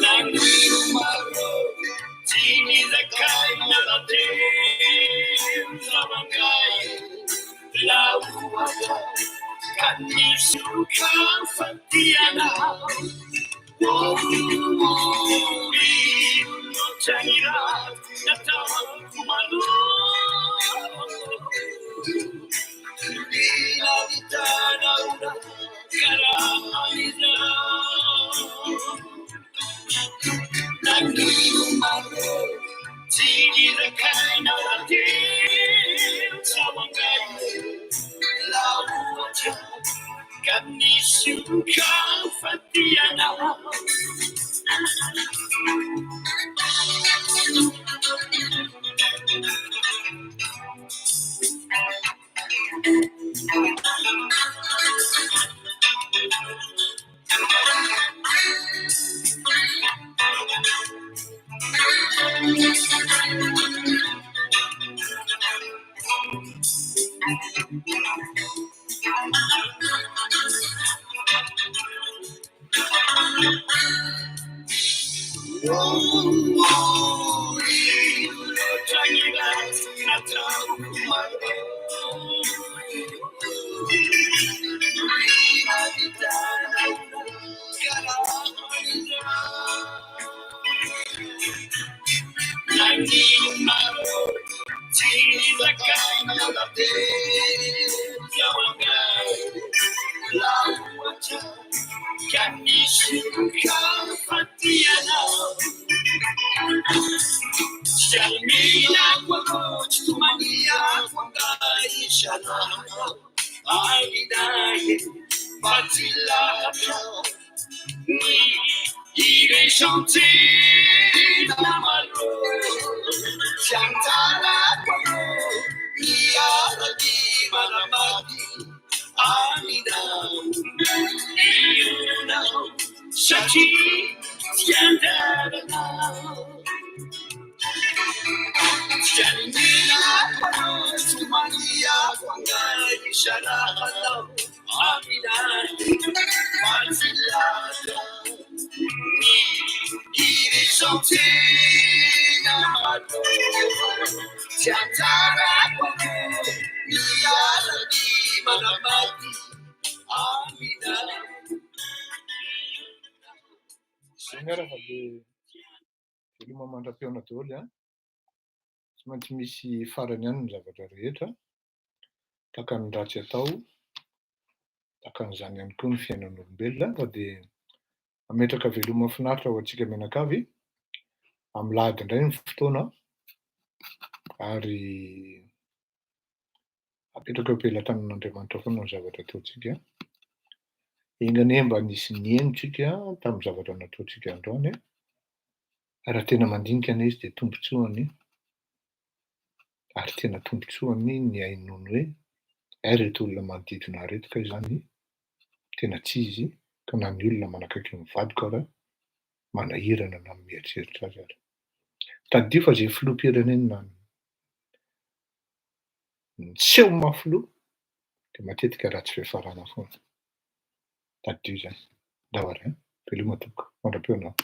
Langu maro Tini zakai nalate Zamangai Lauada Kanisuka Fatiana Jangirat natao kumaro Rina vitana karamaniza Langu maro Tini zakai nalate Zamangai Lauada Kanisuka Fatiana Jangirat natao kumaro Rina vitana karamaniza Langu maro Tini zakai nalate Zamangai Lauada Kanisuka Fatiana Shalmina Kwakot Tumania Kwakai Shalana Aidaye Fatilata Ni Iré chanter dans ma Chantala Kwakot Niara Di Malamati Amida Iuna Shaki Tiandana Shalmina Kwakot Tumania Kwakai Shalana Amida Fatilata Il est chanté dans ma Chantara Niala Di Malamati Amida Signora fa veloma mandra-piona daholo tsy maintsy misy farany ihany ny zavatra rehetra tahaka ny ratsy atao tahaka an'izany ihany koa ny fiainan'olombelona fa dia ametraka veloma finaritra ho antsika mianakavy amilahady indray ny fotoana ary apetraka eo am-pelatanan'Andriamanitra foana ny zavatra ataontsika engane mba nisy niainotsika tamin'ny zavatra nataontsika androany raha tena mandinika ana izy dia tombontsoany ary tena tombontsoany ny ainony hoe reto olona manodidina reto ka izany tena tsy izy ka na ny olona manakaiky ny vadiko raha manahirana na mieritreritra azy ary taddio fa zay filoham-pirenena seho mafiloha dia matetika ratsy fiafarana foana taddio izany. Daholo ilmoitab, annab joone.